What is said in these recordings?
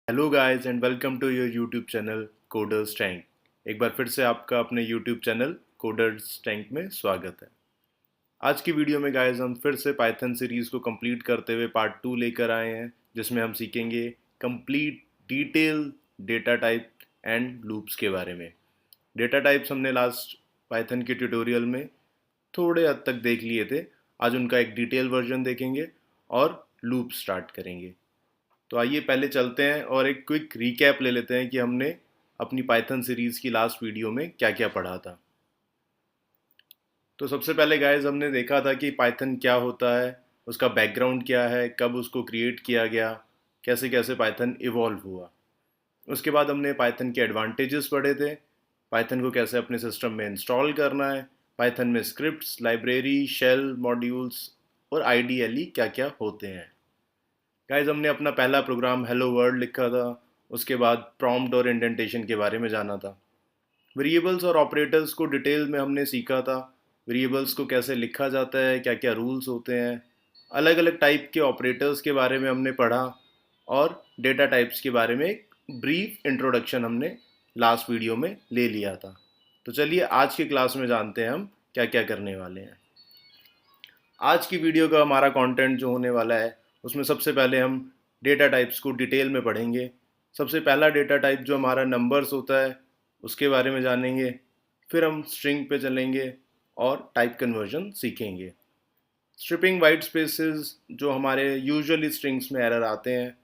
Hello guys and welcome to your YouTube channel coders tank. एक बार फिर से आपका अपने यूट्यूब चैनल कोडर्स टैंक में स्वागत है। आज की वीडियो में गाइस हम फिर से पाइथन सीरीज़ को कंप्लीट करते हुए पार्ट 2 लेकर आए हैं, जिसमें हम सीखेंगे complete detail data type and loops के बारे में। डेटा टाइप्स हमने लास्ट पाइथन के ट्यूटोरियल में थोड़े हद तक देख लिए थे। आज उनका एक डिटेल वर्जन देखेंगे और लूप स्टार्ट करेंगे। तो आइए पहले चलते हैं और एक क्विक रीकैप ले लेते हैं कि हमने अपनी पाइथन सीरीज़ की लास्ट वीडियो में क्या क्या पढ़ा था। तो सबसे पहले गाइस हमने देखा था कि पाइथन क्या होता है, उसका बैकग्राउंड क्या है, कब उसको क्रिएट किया गया, कैसे कैसे पाइथन इवॉल्व हुआ। उसके बाद हमने पाइथन के एडवांटेजेस पढ़े थे, पाइथन को कैसे अपने सिस्टम में इंस्टॉल करना है, पाइथन में स्क्रिप्ट्स, लाइब्रेरी, शेल, मॉड्यूल्स और आईडीएलई क्या क्या होते हैं। गाइज हमने अपना पहला प्रोग्राम हेलो वर्ल्ड लिखा था, उसके बाद प्रॉम्प्ट और इंडेंटेशन के बारे में जाना था। वेरिएबल्स और ऑपरेटर्स को डिटेल में हमने सीखा था, वेरिएबल्स को कैसे लिखा जाता है, क्या क्या रूल्स होते हैं, अलग अलग टाइप के ऑपरेटर्स के बारे में हमने पढ़ा और डेटा टाइप्स के बारे में एक ब्रीफ इंट्रोडक्शन हमने लास्ट वीडियो में ले लिया था। तो चलिए आज की क्लास में जानते हैं हम क्या क्या करने वाले हैं। आज की वीडियो का हमारा कंटेंट जो होने वाला है, उसमें सबसे पहले हम डेटा टाइप्स को डिटेल में पढ़ेंगे। सबसे पहला डेटा टाइप जो हमारा नंबर्स होता है, उसके बारे में जानेंगे। फिर हम स्ट्रिंग पे चलेंगे और टाइप कन्वर्जन सीखेंगे। स्ट्रिपिंग वाइट स्पेसेस जो हमारे यूजुअली स्ट्रिंग्स में एरर आते हैं,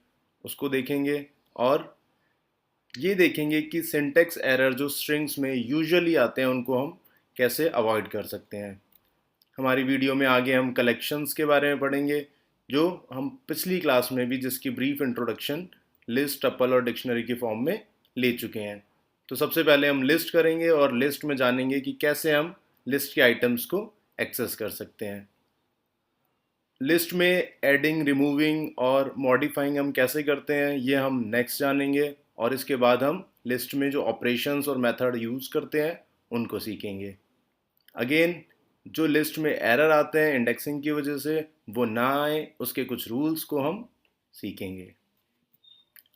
उसको देखेंगे और ये देखेंगे कि सिंटेक्स एरर जो स्ट्रिंग्स में यूजुअली आते हैं, उनको हम कैसे अवॉइड कर सकते हैं। हमारी वीडियो में आगे हम कलेक्शंस के बारे में पढ़ेंगे, जो हम पिछली क्लास में भी जिसकी ब्रीफ इंट्रोडक्शन लिस्ट, टपल और डिक्शनरी की फॉर्म में ले चुके हैं। तो सबसे पहले हम लिस्ट करेंगे और लिस्ट में जानेंगे कि कैसे हम लिस्ट के आइटम्स को एक्सेस कर सकते हैं। लिस्ट में एडिंग, रिमूविंग और मॉडिफाइंग हम कैसे करते हैं, ये हम नेक्स्ट जानेंगे। और इसके बाद हम लिस्ट में जो ऑपरेशंस और मेथड यूज़ करते हैं, उनको सीखेंगे। अगेन, जो लिस्ट में एरर आते हैं इंडेक्सिंग की वजह से, वो ना आए, उसके कुछ रूल्स को हम सीखेंगे।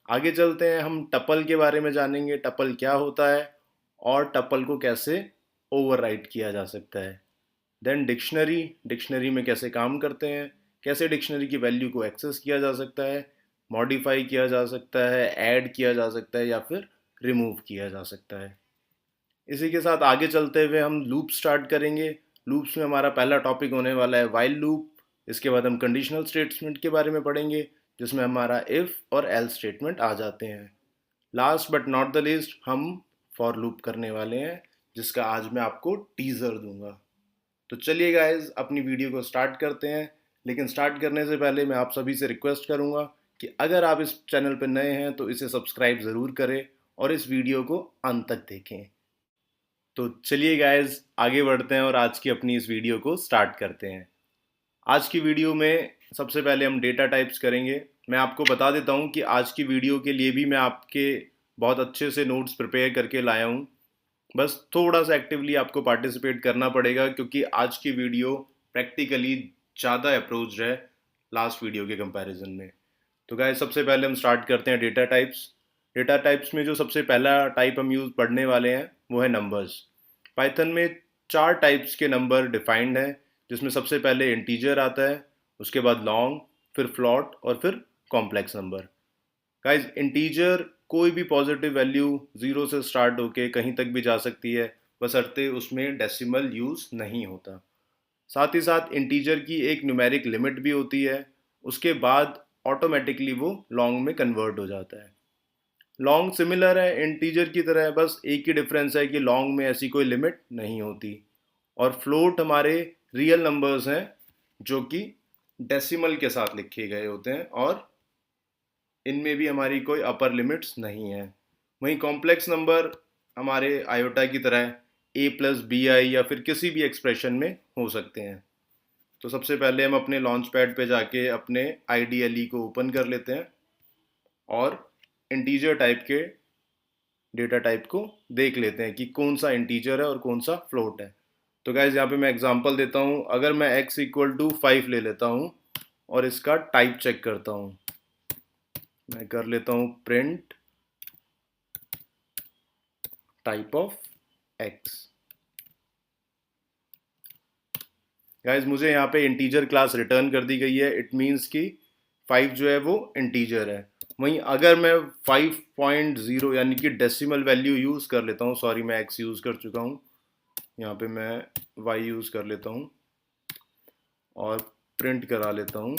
आगे चलते हैं, हम टपल के बारे में जानेंगे, टपल क्या होता है और टपल को कैसे ओवरराइट किया जा सकता है। देन डिक्शनरी, डिक्शनरी में कैसे काम करते हैं, कैसे डिक्शनरी की वैल्यू को एक्सेस किया जा सकता है, मॉडिफाई किया जा सकता है, ऐड किया जा सकता है या फिर रिमूव किया जा सकता है। इसी के साथ आगे चलते हुए हम लूप स्टार्ट करेंगे। लूप्स में हमारा पहला टॉपिक होने वाला है वाइल लूप। इसके बाद हम कंडीशनल स्टेटमेंट के बारे में पढ़ेंगे, जिसमें हमारा इफ़ और एल्स स्टेटमेंट आ जाते हैं। Last but not the least हम फॉर लूप करने वाले हैं, जिसका आज मैं आपको टीज़र दूंगा। तो चलिए गाइज अपनी वीडियो को स्टार्ट करते हैं। लेकिन स्टार्ट करने से पहले मैं आप सभी से रिक्वेस्ट करूंगा कि अगर आप इस चैनल पर नए हैं तो इसे सब्सक्राइब ज़रूर करें और इस वीडियो को अंत तक देखें। तो चलिए गाइज आगे बढ़ते हैं और आज की अपनी इस वीडियो को स्टार्ट करते हैं। आज की वीडियो में सबसे पहले हम डेटा टाइप्स करेंगे। मैं आपको बता देता हूं कि आज की वीडियो के लिए भी मैं आपके बहुत अच्छे से नोट्स प्रिपेयर करके लाया हूं। बस थोड़ा सा एक्टिवली आपको पार्टिसिपेट करना पड़ेगा, क्योंकि आज की वीडियो प्रैक्टिकली ज़्यादा अप्रोच है लास्ट वीडियो के कंपैरिजन में। तो गाइस सबसे पहले हम स्टार्ट करते हैं डेटा टाइप्स। डेटा टाइप्स में जो सबसे पहला टाइप हम यूज़ पढ़ने वाले हैं, वो है नंबर्स। पाइथन में 4 टाइप्स के नंबर डिफाइंड हैं, जिसमें सबसे पहले इंटीजर आता है, उसके बाद लॉन्ग, फिर फ्लॉट और फिर कॉम्प्लेक्स नंबर। गाइज इंटीजर कोई भी पॉजिटिव वैल्यू 0 से स्टार्ट होके कहीं तक भी जा सकती है, बशर्ते उसमें डेसिमल यूज़ नहीं होता। साथ ही साथ इंटीजर की एक न्यूमेरिक लिमिट भी होती है, उसके बाद ऑटोमेटिकली वो लॉन्ग में कन्वर्ट हो जाता है। लॉन्ग सिमिलर है इंटीजर की तरह, बस एक ही डिफरेंस है कि लॉन्ग में ऐसी कोई लिमिट नहीं होती। और फ्लोट हमारे रियल नंबर्स हैं, जो कि डेसिमल के साथ लिखे गए होते हैं और इनमें भी हमारी कोई अपर लिमिट्स नहीं है। वहीं कॉम्प्लेक्स नंबर हमारे आयोटा की तरह ए प्लस बी आई या फिर किसी भी एक्सप्रेशन में हो सकते हैं। तो सबसे पहले हम अपने लॉन्च पैड पे जाके अपने आई को ओपन कर लेते हैं और इंटीजर टाइप के डेटा टाइप को देख लेते हैं कि कौन सा इंटीजर है और कौन सा फ्लोट है। तो गाइज यहाँ पे मैं एग्जांपल देता हूँ। अगर मैं x इक्वल टू 5 ले लेता हूँ और इसका टाइप चेक करता हूँ, मैं कर लेता हूँ print type of x. Guys मुझे यहाँ पे इंटीजर क्लास रिटर्न कर दी गई है, इट मीन्स कि 5 जो है वो इंटीजर है। वहीं अगर मैं 5.0 यानी कि डेसिमल वैल्यू यूज़ कर लेता हूँ, सॉरी मैं एक्स यूज़ कर चुका हूँ, यहाँ पे मैं वाई यूज़ कर लेता हूँ और प्रिंट करा लेता हूँ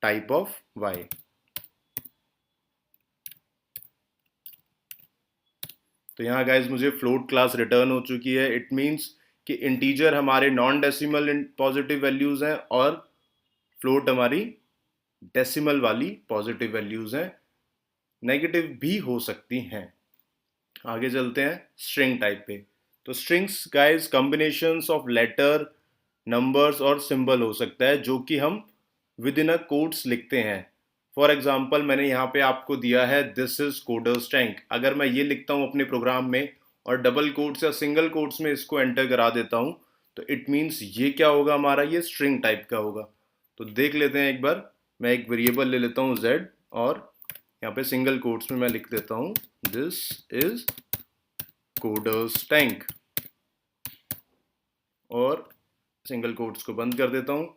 टाइप ऑफ वाई। तो यहाँ गाइज मुझे फ्लोट क्लास रिटर्न हो चुकी है, इट मीन्स कि इंटीजर हमारे नॉन डेसिमल पॉजिटिव वैल्यूज़ हैं और फ्लोट हमारी डेसिमल वाली पॉजिटिव वैल्यूज़ हैं, नेगेटिव भी हो सकती हैं। आगे चलते हैं स्ट्रिंग टाइप पे। तो strings guys combinations of letter, numbers और सिंबल हो सकता है जो कि हम विद इन अ कोट्स लिखते हैं। फॉर एग्जाम्पल मैंने यहाँ पे आपको दिया है दिस इज कोडर्स टैंक। अगर मैं ये लिखता हूँ अपने प्रोग्राम में और डबल कोट्स या सिंगल कोट्स में इसको एंटर करा देता हूँ तो इट मीन्स ये क्या होगा, हमारा ये स्ट्रिंग टाइप का होगा। तो देख लेते हैं एक बार। मैं एक वेरिएबल ले लेता हूँ z और यहाँ पे सिंगल कोट्स में मैं लिख देता हूँ दिस इज कोडर्स टैंक और सिंगल कोट्स को बंद कर देता हूँ।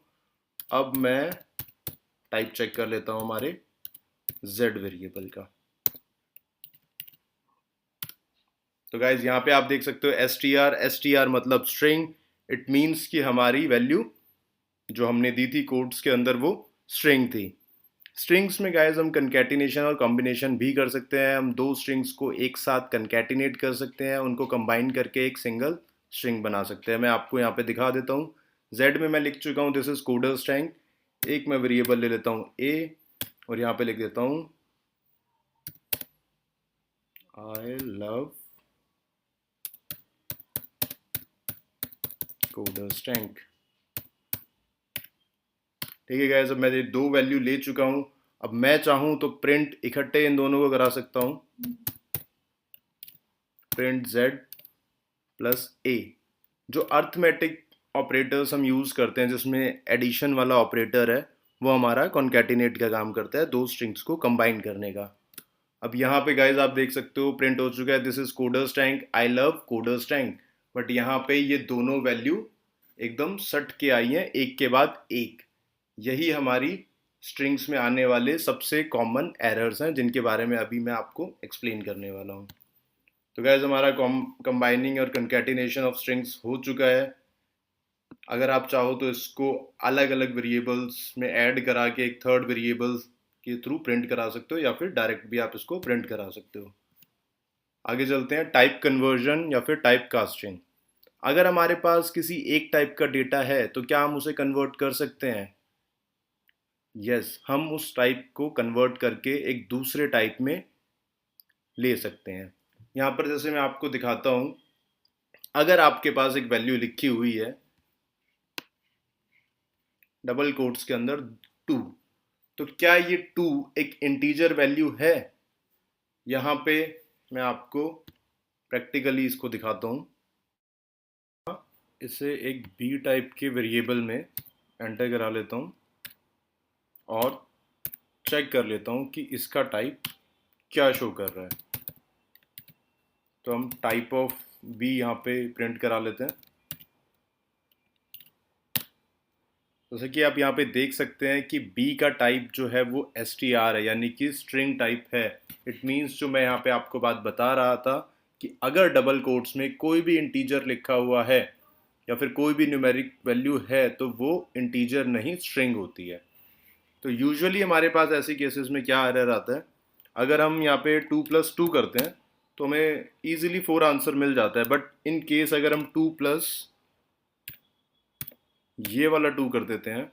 अब मैं टाइप चेक कर लेता हूँ हमारे z वेरिएबल का। तो गाइज यहाँ पे आप देख सकते हो एस टी आर मतलब स्ट्रिंग, इट मीन्स कि हमारी वैल्यू जो हमने दी थी कोट्स के अंदर वो स्ट्रिंग थी। स्ट्रिंग्स में गाइज हम कंकैटिनेशन और कॉम्बिनेशन भी कर सकते हैं। हम दो स्ट्रिंग्स को एक साथ कंकैटिनेट कर सकते हैं, उनको कंबाइन करके एक सिंगल स्ट्रिंग बना सकते हैं। मैं आपको यहाँ पे दिखा देता हूँ। जेड में मैं लिख चुका हूँ दिस इज कोडर स्ट्रिंग। एक मैं वेरिएबल ले लेता हूँ ए और यहाँ पे लिख देता हूँ आई लव कोडर स्ट्रिंग। ठीक है गाइस, अब मैं ये दो वैल्यू ले चुका हूँ। अब मैं चाहूँ तो प्रिंट इकट्ठे इन दोनों को करा सकता हूँ, प्रिंट z प्लस ए। जो अर्थमेटिक ऑपरेटर्स हम यूज़ करते हैं जिसमें एडिशन वाला ऑपरेटर है वो हमारा कॉन्कैटिनेट का काम करता है, दो स्ट्रिंग्स को कंबाइन करने का। अब यहाँ पे गाइज आप देख सकते हो प्रिंट हो चुका है this is coders tank, I love coders tank. But यहाँ पे ये दोनों वैल्यू एकदम सट के आई हैं एक के बाद एक। यही हमारी स्ट्रिंग्स में आने वाले सबसे कॉमन एरर्स हैं जिनके बारे में अभी मैं आपको एक्सप्लेन करने वाला हूँ। तो गैस हमारा कंबाइनिंग और कंकैटिनेशन ऑफ स्ट्रिंग्स हो चुका है। अगर आप चाहो तो इसको अलग अलग वेरिएबल्स में ऐड करा के एक थर्ड वेरिएबल के थ्रू प्रिंट करा सकते हो या फिर डायरेक्ट भी आप इसको प्रिंट करा सकते हो। आगे चलते हैं टाइप कन्वर्जन या फिर टाइप कास्टिंग। अगर हमारे पास किसी एक टाइप का डेटा है तो क्या हम उसे कन्वर्ट कर सकते हैं? यस, हम उस टाइप को कन्वर्ट करके एक दूसरे टाइप में ले सकते हैं। यहाँ पर जैसे मैं आपको दिखाता हूँ, अगर आपके पास एक वैल्यू लिखी हुई है डबल कोट्स के अंदर 2, तो क्या ये 2 एक इंटीजर वैल्यू है? यहाँ पे मैं आपको प्रैक्टिकली इसको दिखाता हूँ। इसे एक बी टाइप के वेरिएबल में एंटर करा लेता हूँ और चेक कर लेता हूँ कि इसका टाइप क्या शो कर रहा है। तो हम टाइप ऑफ बी यहाँ पे प्रिंट करा लेते हैं। जैसे कि आप यहाँ पे देख सकते हैं कि बी का टाइप जो है वो str है, यानी कि स्ट्रिंग टाइप है। इट मीन्स जो मैं यहाँ पे आपको बात बता रहा था कि अगर डबल कोट्स में कोई भी इंटीजर लिखा हुआ है या फिर कोई भी न्यूमेरिक वैल्यू है तो वो इंटीजर नहीं स्ट्रिंग होती है। तो यूजुअली हमारे पास ऐसे केसेस में क्या एरर आता है, अगर हम यहाँ पे 2+2 करते हैं तो हमें ईजिली 4 आंसर मिल जाता है। बट इन केस अगर हम 2 प्लस ये वाला 2 कर देते हैं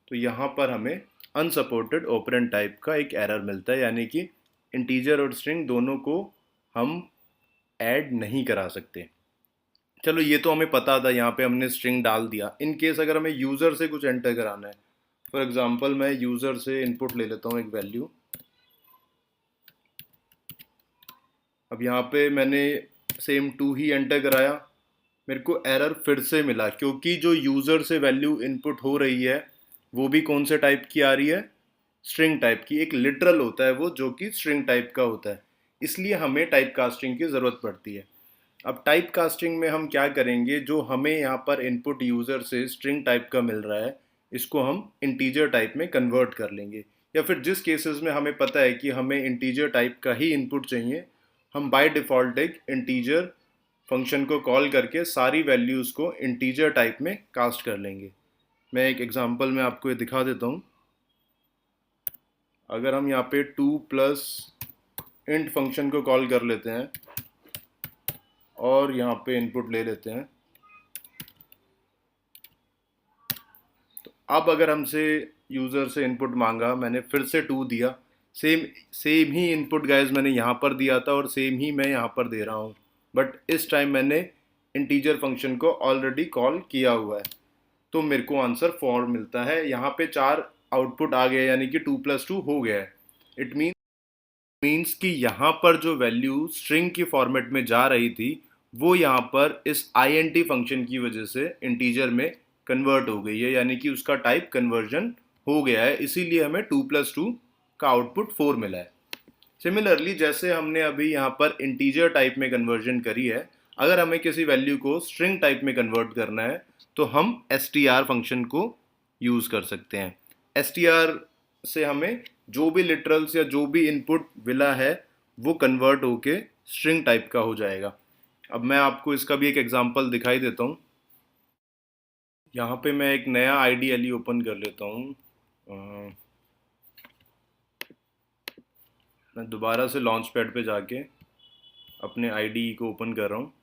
तो यहाँ पर हमें अनसपोर्टेड ऑपरेंड टाइप का एक एरर मिलता है, यानी कि इंटीजर और स्ट्रिंग दोनों को हम ऐड नहीं करा सकते। चलो ये तो हमें पता था, यहाँ पे हमने स्ट्रिंग डाल दिया। इन केस अगर हमें यूज़र से कुछ एंटर कराना है, फॉर एग्जांपल मैं यूज़र से इनपुट ले लेता हूँ एक वैल्यू। अब यहाँ पे मैंने सेम 2 ही एंटर कराया, मेरे को एरर फिर से मिला क्योंकि जो यूज़र से वैल्यू इनपुट हो रही है वो भी कौन से टाइप की आ रही है? स्ट्रिंग टाइप की, एक लिटरल होता है वो जो कि स्ट्रिंग टाइप का होता है, इसलिए हमें टाइप कास्टिंग की ज़रूरत पड़ती है। अब टाइप कास्टिंग में हम क्या करेंगे, जो हमें यहाँ पर इनपुट यूज़र से स्ट्रिंग टाइप का मिल रहा है, इसको हम इंटीजर टाइप में कन्वर्ट कर लेंगे, या फिर जिस केसेस में हमें पता है कि हमें इंटीजर टाइप का ही इनपुट चाहिए, हम बाय डिफ़ॉल्ट एक इंटीजर फंक्शन को कॉल करके सारी वैल्यूज़ को इंटीजर टाइप में कास्ट कर लेंगे। मैं एक एग्जांपल में आपको ये दिखा देता हूँ। अगर हम यहाँ पे 2 प्लस इंट फंक्शन को कॉल कर लेते हैं और यहाँ पे इनपुट ले लेते हैं, तो अब अगर हमसे यूज़र से इनपुट मांगा, मैंने फिर से 2 दिया, सेम सेम ही इनपुट गाइस मैंने यहाँ पर दिया था और सेम ही मैं यहाँ पर दे रहा हूँ, बट इस टाइम मैंने इंटीजर फंक्शन को ऑलरेडी कॉल किया हुआ है, तो मेरे को आंसर 4 मिलता है। यहाँ पे 4 आउटपुट आ गया, यानी कि 2 + 2 हो गया है। इट मीन्स कि यहाँ पर जो वैल्यू स्ट्रिंग की फॉर्मेट में जा रही थी, वो यहाँ पर इस int फंक्शन की वजह से इंटीजर में कन्वर्ट हो गई है, यानी कि उसका टाइप कन्वर्जन हो गया है, इसीलिए हमें 2 + 2 का आउटपुट 4 मिला है। सिमिलरली जैसे हमने अभी यहाँ पर इंटीजर टाइप में कन्वर्जन करी है, अगर हमें किसी वैल्यू को स्ट्रिंग टाइप में कन्वर्ट करना है, तो हम str फंक्शन को यूज़ कर सकते हैं। str से हमें जो भी लिटरल्स या जो भी इनपुट मिला है वो कन्वर्ट होके स्ट्रिंग टाइप का हो जाएगा। अब मैं आपको इसका भी एक एग्जांपल दिखाई देता हूँ। यहाँ पे मैं एक नया IDLE ओपन कर लेता हूँ। मैं दोबारा से लॉन्च पैड पे जाके अपने IDE को ओपन कर रहा हूँ।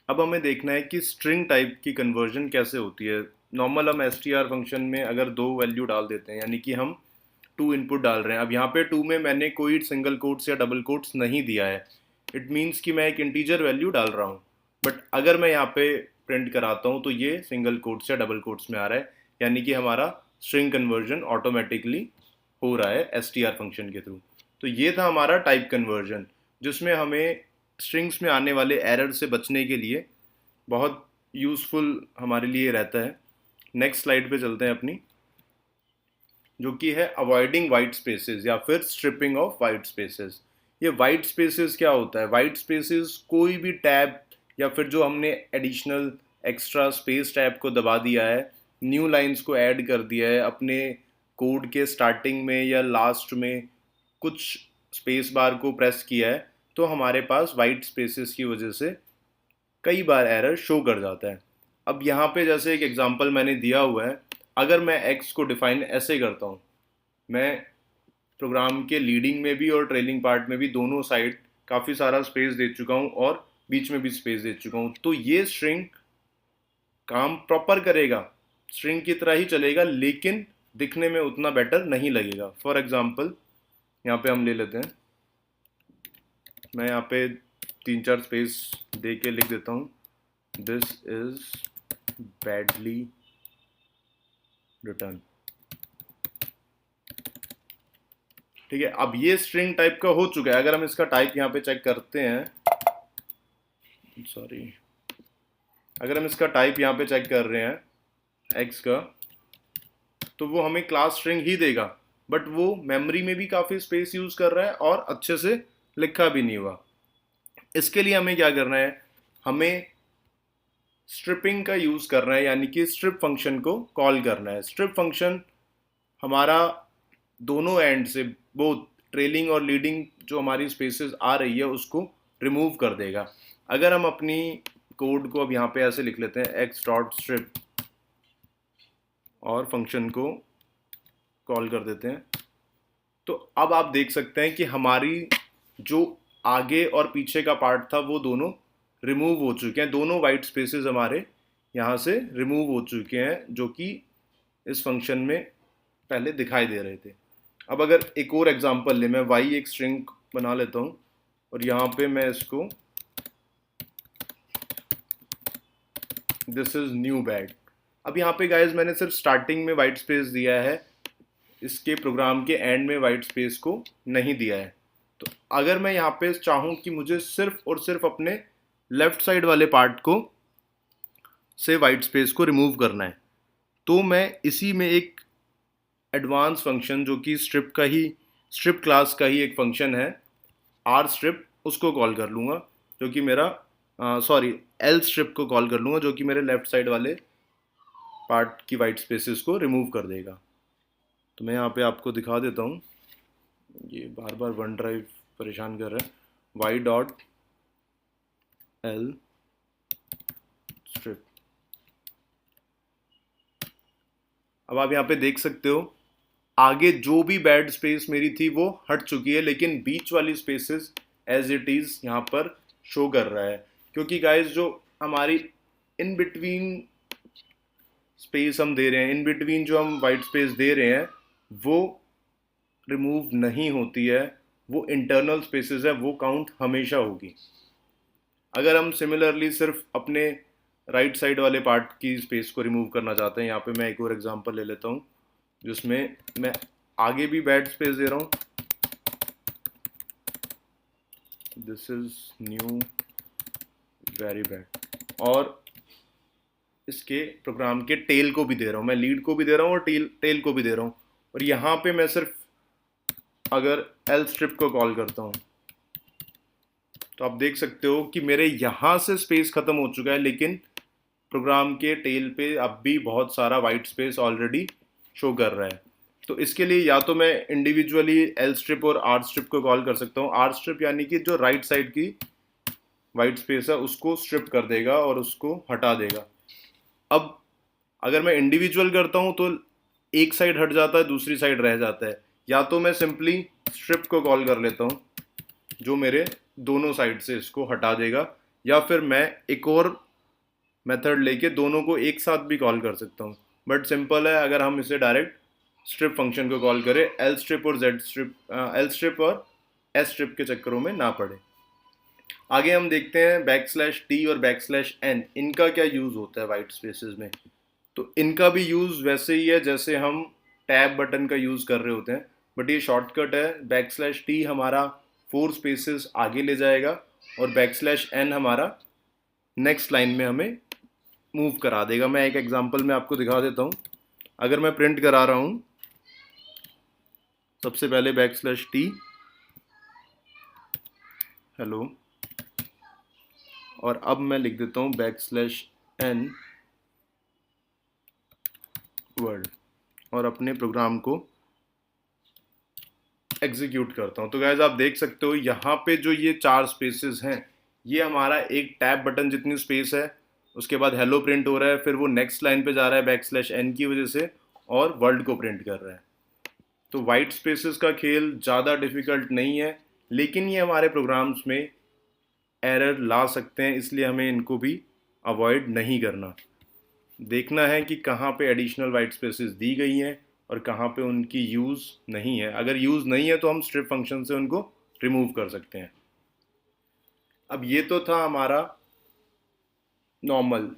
अब हमें देखना है कि स्ट्रिंग टाइप की कन्वर्जन कैसे होती है। नॉर्मल हम str फंक्शन में अगर 2 वैल्यू डाल देते हैं, यानी कि हम 2 इनपुट डाल रहे हैं। अब यहाँ पे 2 में मैंने कोई सिंगल कोट्स या डबल कोट्स नहीं दिया है, इट मीन्स कि मैं एक इंटीजर वैल्यू डाल रहा हूँ। बट अगर मैं यहाँ पे प्रिंट कराता हूँ तो ये सिंगल कोट्स या डबल कोट्स में आ रहा है, यानी कि हमारा स्ट्रिंग कन्वर्जन ऑटोमेटिकली हो रहा है str फंक्शन के थ्रू। तो ये था हमारा टाइप कन्वर्जन, जिसमें हमें स्ट्रिंग्स में आने वाले एरर से बचने के लिए बहुत यूज़फुल हमारे लिए रहता है। नेक्स्ट स्लाइड पे चलते हैं अपनी, जो कि है अवॉइडिंग वाइट स्पेसेस या फिर स्ट्रिपिंग ऑफ वाइट स्पेसेस। ये वाइट स्पेसेस क्या होता है? वाइट स्पेसेस कोई भी टैब या फिर जो हमने एडिशनल एक्स्ट्रा स्पेस टैब को दबा दिया है, न्यू लाइंस को ऐड कर दिया है, अपने कोड के स्टार्टिंग में या लास्ट में कुछ स्पेस बार को प्रेस किया है, तो हमारे पास वाइट स्पेसेस की वजह से कई बार एरर शो कर जाता है। अब यहाँ पे जैसे एक एग्जांपल मैंने दिया हुआ है, अगर मैं x को डिफाइन ऐसे करता हूँ, मैं प्रोग्राम के लीडिंग में भी और ट्रेलिंग पार्ट में भी दोनों साइड काफ़ी सारा स्पेस दे चुका हूँ और बीच में भी स्पेस दे चुका हूँ, तो ये स्ट्रिंग काम प्रॉपर करेगा, स्ट्रिंग की तरह ही चलेगा, लेकिन दिखने में उतना बेटर नहीं लगेगा। फॉर एग्जांपल यहाँ पे हम ले लेते हैं, मैं यहाँ पे 3-4 स्पेस दे के लिख देता हूँ, दिस इज बैडली रिटर्न। ठीक है, अब ये स्ट्रिंग टाइप का हो चुका है। अगर हम इसका टाइप यहाँ पे चेक करते हैं, सॉरी, अगर हम इसका टाइप यहाँ पे चेक कर रहे हैं x का, तो वो हमें क्लास स्ट्रिंग ही देगा, बट वो मेमोरी में भी काफ़ी स्पेस यूज़ कर रहा है और अच्छे से लिखा भी नहीं हुआ। इसके लिए हमें क्या करना है, हमें स्ट्रिपिंग का यूज़ करना है, यानी कि स्ट्रिप फंक्शन को कॉल करना है। स्ट्रिप फंक्शन हमारा दोनों एंड से, बोथ ट्रेलिंग और लीडिंग जो हमारी स्पेसेस आ रही है उसको रिमूव कर देगा। अगर हम अपनी कोड को अब यहाँ पे ऐसे लिख लेते हैं x.strip और फंक्शन को कॉल कर देते हैं, तो अब आप देख सकते हैं कि हमारी जो आगे और पीछे का पार्ट था वो दोनों रिमूव हो चुके हैं। दोनों वाइट स्पेसेस हमारे यहाँ से रिमूव हो चुके हैं, जो कि इस फंक्शन में पहले दिखाई दे रहे थे। अब अगर एक और एग्जांपल ले, मैं y एक स्ट्रिंग बना लेता हूँ और यहाँ पे मैं इसको दिस इज न्यू बैड। अब यहाँ पे गाइज मैंने सिर्फ स्टार्टिंग में वाइट स्पेस दिया है, इसके प्रोग्राम के एंड में वाइट स्पेस को नहीं दिया है। तो अगर मैं यहाँ पे चाहूँ कि मुझे सिर्फ और सिर्फ अपने लेफ्ट साइड वाले पार्ट को से वाइट स्पेस को रिमूव करना है, तो मैं इसी में एक एडवांस फंक्शन जो कि स्ट्रिप क्लास का ही एक फंक्शन है, आर स्ट्रिप, उसको कॉल कर लूँगा, जो कि मेरा सॉरी एल स्ट्रिप को कॉल कर लूँगा, जो कि मेरे लेफ्ट साइड वाले पार्ट की वाइट स्पेसेस को रिमूव कर देगा। तो मैं यहाँ पे आपको दिखा देता हूँ, ये बार बार वन ड्राइव परेशान कर रहा है। Y dot L strip. अब आप यहाँ पे देख सकते हो आगे जो भी बैड स्पेस मेरी थी वो हट चुकी है, लेकिन बीच वाली स्पेसेस एज इट इज़ यहाँ पर शो कर रहा है, क्योंकि गाइस जो हमारी इन बिटवीन स्पेस हम दे रहे हैं, इन बिटवीन जो हम वाइट स्पेस दे रहे हैं वो रिमूव नहीं होती है, वो इंटरनल स्पेसेस है, वो काउंट हमेशा होगी। अगर हम सिमिलरली सिर्फ अपने राइट साइड वाले पार्ट की स्पेस को रिमूव करना चाहते हैं, यहाँ पे मैं एक और एग्जांपल ले लेता हूँ जिसमें मैं आगे भी बैड स्पेस दे रहा हूँ, this is new very bad, और इसके प्रोग्राम के टेल को भी दे रहा हूँ, मैं लीड को भी दे रहा हूँ और टेल को भी दे रहा हूँ। और यहाँ पे मैं सिर्फ अगर एल स्ट्रिप को कॉल करता हूँ तो आप देख सकते हो कि मेरे यहाँ से स्पेस खत्म हो चुका है, लेकिन प्रोग्राम के टेल पे अब भी बहुत सारा वाइट स्पेस ऑलरेडी शो कर रहा है। तो इसके लिए या तो मैं इंडिविजुअली एल स्ट्रिप और आर स्ट्रिप को कॉल कर सकता हूँ। आर स्ट्रिप यानी कि जो राइट साइड की वाइट स्पेस है उसको स्ट्रिप कर देगा और उसको हटा देगा। अब अगर मैं इंडिविजुअल करता हूँ तो एक साइड हट जाता है, दूसरी साइड रह जाता है। या तो मैं सिंपली स्ट्रिप को कॉल कर लेता हूँ जो मेरे दोनों साइड से इसको हटा देगा, या फिर मैं एक और मेथड लेके दोनों को एक साथ भी कॉल कर सकता हूँ। बट सिंपल है अगर हम इसे डायरेक्ट स्ट्रिप फंक्शन को कॉल करें, एल स्ट्रिप और जेड स्ट्रिप, एल स्ट्रिप और एस स्ट्रिप के चक्करों में ना पड़े। आगे हम देखते हैं बैक स्लैश टी और बैक स्लैश एन, इनका क्या यूज़ होता है वाइट स्पेसेस में। तो इनका भी यूज़ वैसे ही है जैसे हम टैब बटन का यूज़ कर रहे होते हैं, बट ये शॉर्टकट है। बैक स्लैश टी हमारा 4 स्पेसेस आगे ले जाएगा और बैक स्लैश एन हमारा नेक्स्ट लाइन में हमें मूव करा देगा। मैं एक एग्जांपल में आपको दिखा देता हूँ। अगर मैं प्रिंट करा रहा हूँ सबसे पहले बैक स्लैश टी हेलो, और अब मैं लिख देता हूँ बैक स्लैश एन वर्ड, और अपने प्रोग्राम को एग्जीक्यूट करता हूँ। तो गाइस आप देख सकते हो यहाँ पे जो ये 4 स्पेसेस हैं, ये हमारा एक टैब बटन जितनी स्पेस है, उसके बाद हेलो प्रिंट हो रहा है, फिर वो नेक्स्ट लाइन पे जा रहा है बैक स्लैश एन की वजह से, और वर्ल्ड को प्रिंट कर रहा है। तो वाइट स्पेसेस का खेल ज़्यादा डिफ़िकल्ट नहीं है, लेकिन ये हमारे प्रोग्राम्स में एरर ला सकते हैं, इसलिए हमें इनको भी अवॉइड नहीं करना। देखना है कि कहाँ पे एडिशनल वाइट स्पेसेस दी गई हैं और कहाँ पे उनकी यूज़ नहीं है। अगर यूज़ नहीं है तो हम स्ट्रिप फंक्शन से उनको रिमूव कर सकते हैं। अब ये तो था हमारा नॉर्मल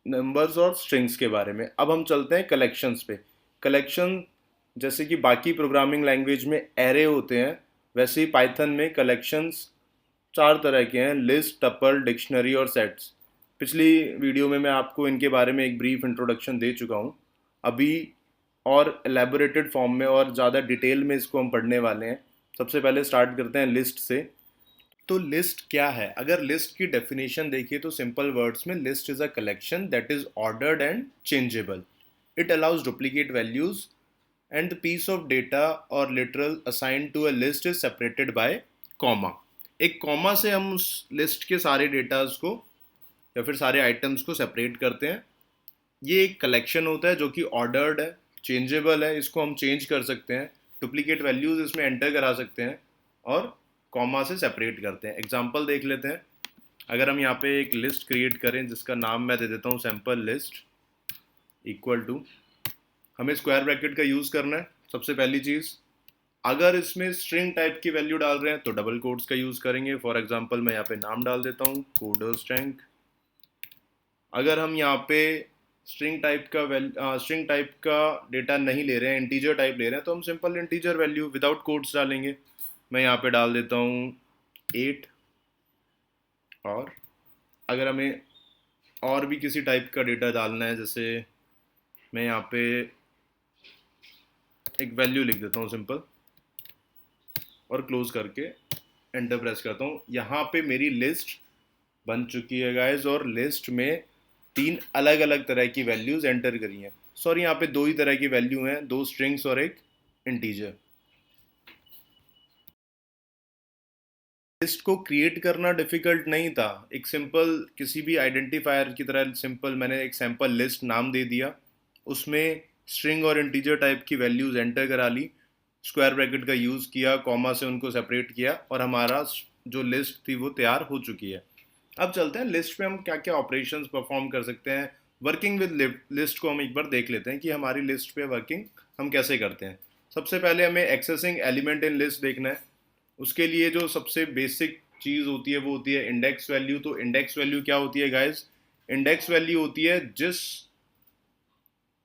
नंबर्स और स्ट्रिंग्स के बारे में। अब हम चलते हैं कलेक्शंस पे। कलेक्शन जैसे कि बाकी प्रोग्रामिंग लैंग्वेज में एरे होते हैं, वैसे ही पाइथन में कलेक्शंस 4 तरह के हैं, लिस्ट, टपल, डिक्शनरी और सेट्स। पिछली वीडियो में मैं आपको इनके बारे में एक ब्रीफ इंट्रोडक्शन दे चुका हूँ। अभी और एलेबोरेटेड फॉर्म में और ज़्यादा डिटेल में इसको हम पढ़ने वाले हैं। सबसे पहले स्टार्ट करते हैं लिस्ट से। तो लिस्ट क्या है? अगर लिस्ट की डेफिनेशन देखिए तो सिंपल वर्ड्स में list is a collection that is ordered and changeable. It allows duplicate values and the piece of data or literal assign to a list is separated by comma. एक comma से हम उस list के सारे datas को या फिर सारे आइटम्स को सेपरेट करते हैं। ये एक कलेक्शन होता है जो कि ऑर्डर्ड है, चेंजेबल है, इसको हम चेंज कर सकते हैं, डुप्लीकेट वैल्यूज इसमें एंटर करा सकते हैं और कॉमा से सेपरेट करते हैं। एग्जांपल देख लेते हैं। अगर हम यहाँ पे एक लिस्ट क्रिएट करें जिसका नाम मैं दे देता हूँ सैम्पल लिस्ट इक्वल टू, हमें स्क्वायर ब्रैकेट का यूज़ करना है सबसे पहली चीज़। अगर इसमें स्ट्रिंग टाइप की वैल्यू डाल रहे हैं तो डबल कोट्स का यूज़ करेंगे। फॉर एग्जांपल मैं यहाँ पे नाम डाल देता हूँ कोडर स्ट्रिंग। अगर हम यहाँ पे स्ट्रिंग टाइप का डेटा नहीं ले रहे हैं, इंटीजर टाइप ले रहे हैं, तो हम simple integer value without codes डालेंगे। मैं यहाँ पे डाल देता हूँ 8। और अगर हमें और भी किसी टाइप का डेटा डालना है, जैसे मैं यहाँ पे एक वैल्यू लिख देता हूँ सिंपल, और क्लोज करके एंटर प्रेस करता हूँ। यहाँ पे मेरी लिस्ट बन चुकी है गाइज, और लिस्ट में 3 अलग अलग तरह की वैल्यूज एंटर करी हैं। सॉरी, यहाँ पे 2 ही तरह की वैल्यू हैं, 2 स्ट्रिंग्स और एक इंटीजर। लिस्ट को क्रिएट करना डिफिकल्ट नहीं था, एक सिंपल किसी भी आइडेंटिफायर की तरह सिंपल मैंने एक सैम्पल लिस्ट नाम दे दिया, उसमें स्ट्रिंग और इंटीजर टाइप की वैल्यूज एंटर करा ली, स्क्वायर ब्रैकेट का यूज़ किया, कॉमा से उनको सेपरेट किया, और हमारा जो लिस्ट थी वो तैयार हो चुकी है। अब चलते हैं लिस्ट पे हम क्या क्या ऑपरेशंस परफॉर्म कर सकते हैं। वर्किंग विद लिस्ट को हम एक बार देख लेते हैं कि हमारी लिस्ट पे वर्किंग हम कैसे करते हैं। सबसे पहले हमें एक्सेसिंग एलिमेंट इन लिस्ट देखना है। उसके लिए जो सबसे बेसिक चीज़ होती है वो होती है इंडेक्स वैल्यू। तो इंडेक्स वैल्यू क्या होती है गाइज? इंडेक्स वैल्यू होती है जिस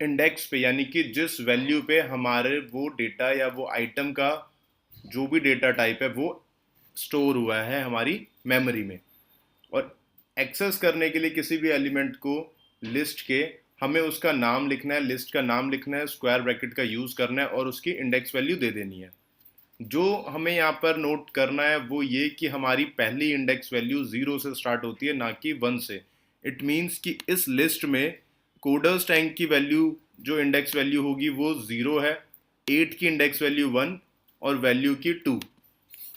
इंडेक्स पे, यानी कि जिस वैल्यू पे हमारे वो डेटा या वो आइटम का जो भी डेटा टाइप है वो स्टोर हुआ है हमारी मेमोरी में। और एक्सेस करने के लिए किसी भी एलिमेंट को लिस्ट के हमें उसका नाम लिखना है, लिस्ट का नाम लिखना है, स्क्वायर ब्रैकेट का यूज़ करना है और उसकी इंडेक्स वैल्यू दे देनी है। जो हमें यहाँ पर नोट करना है वो ये कि हमारी पहली इंडेक्स वैल्यू 0 से स्टार्ट होती है, ना कि 1 से। इट मीन्स कि इस लिस्ट में कोडर्स टैंक की वैल्यू जो इंडेक्स वैल्यू होगी वो 0 है, 8 की इंडेक्स वैल्यू 1 और वैल्यू की 2।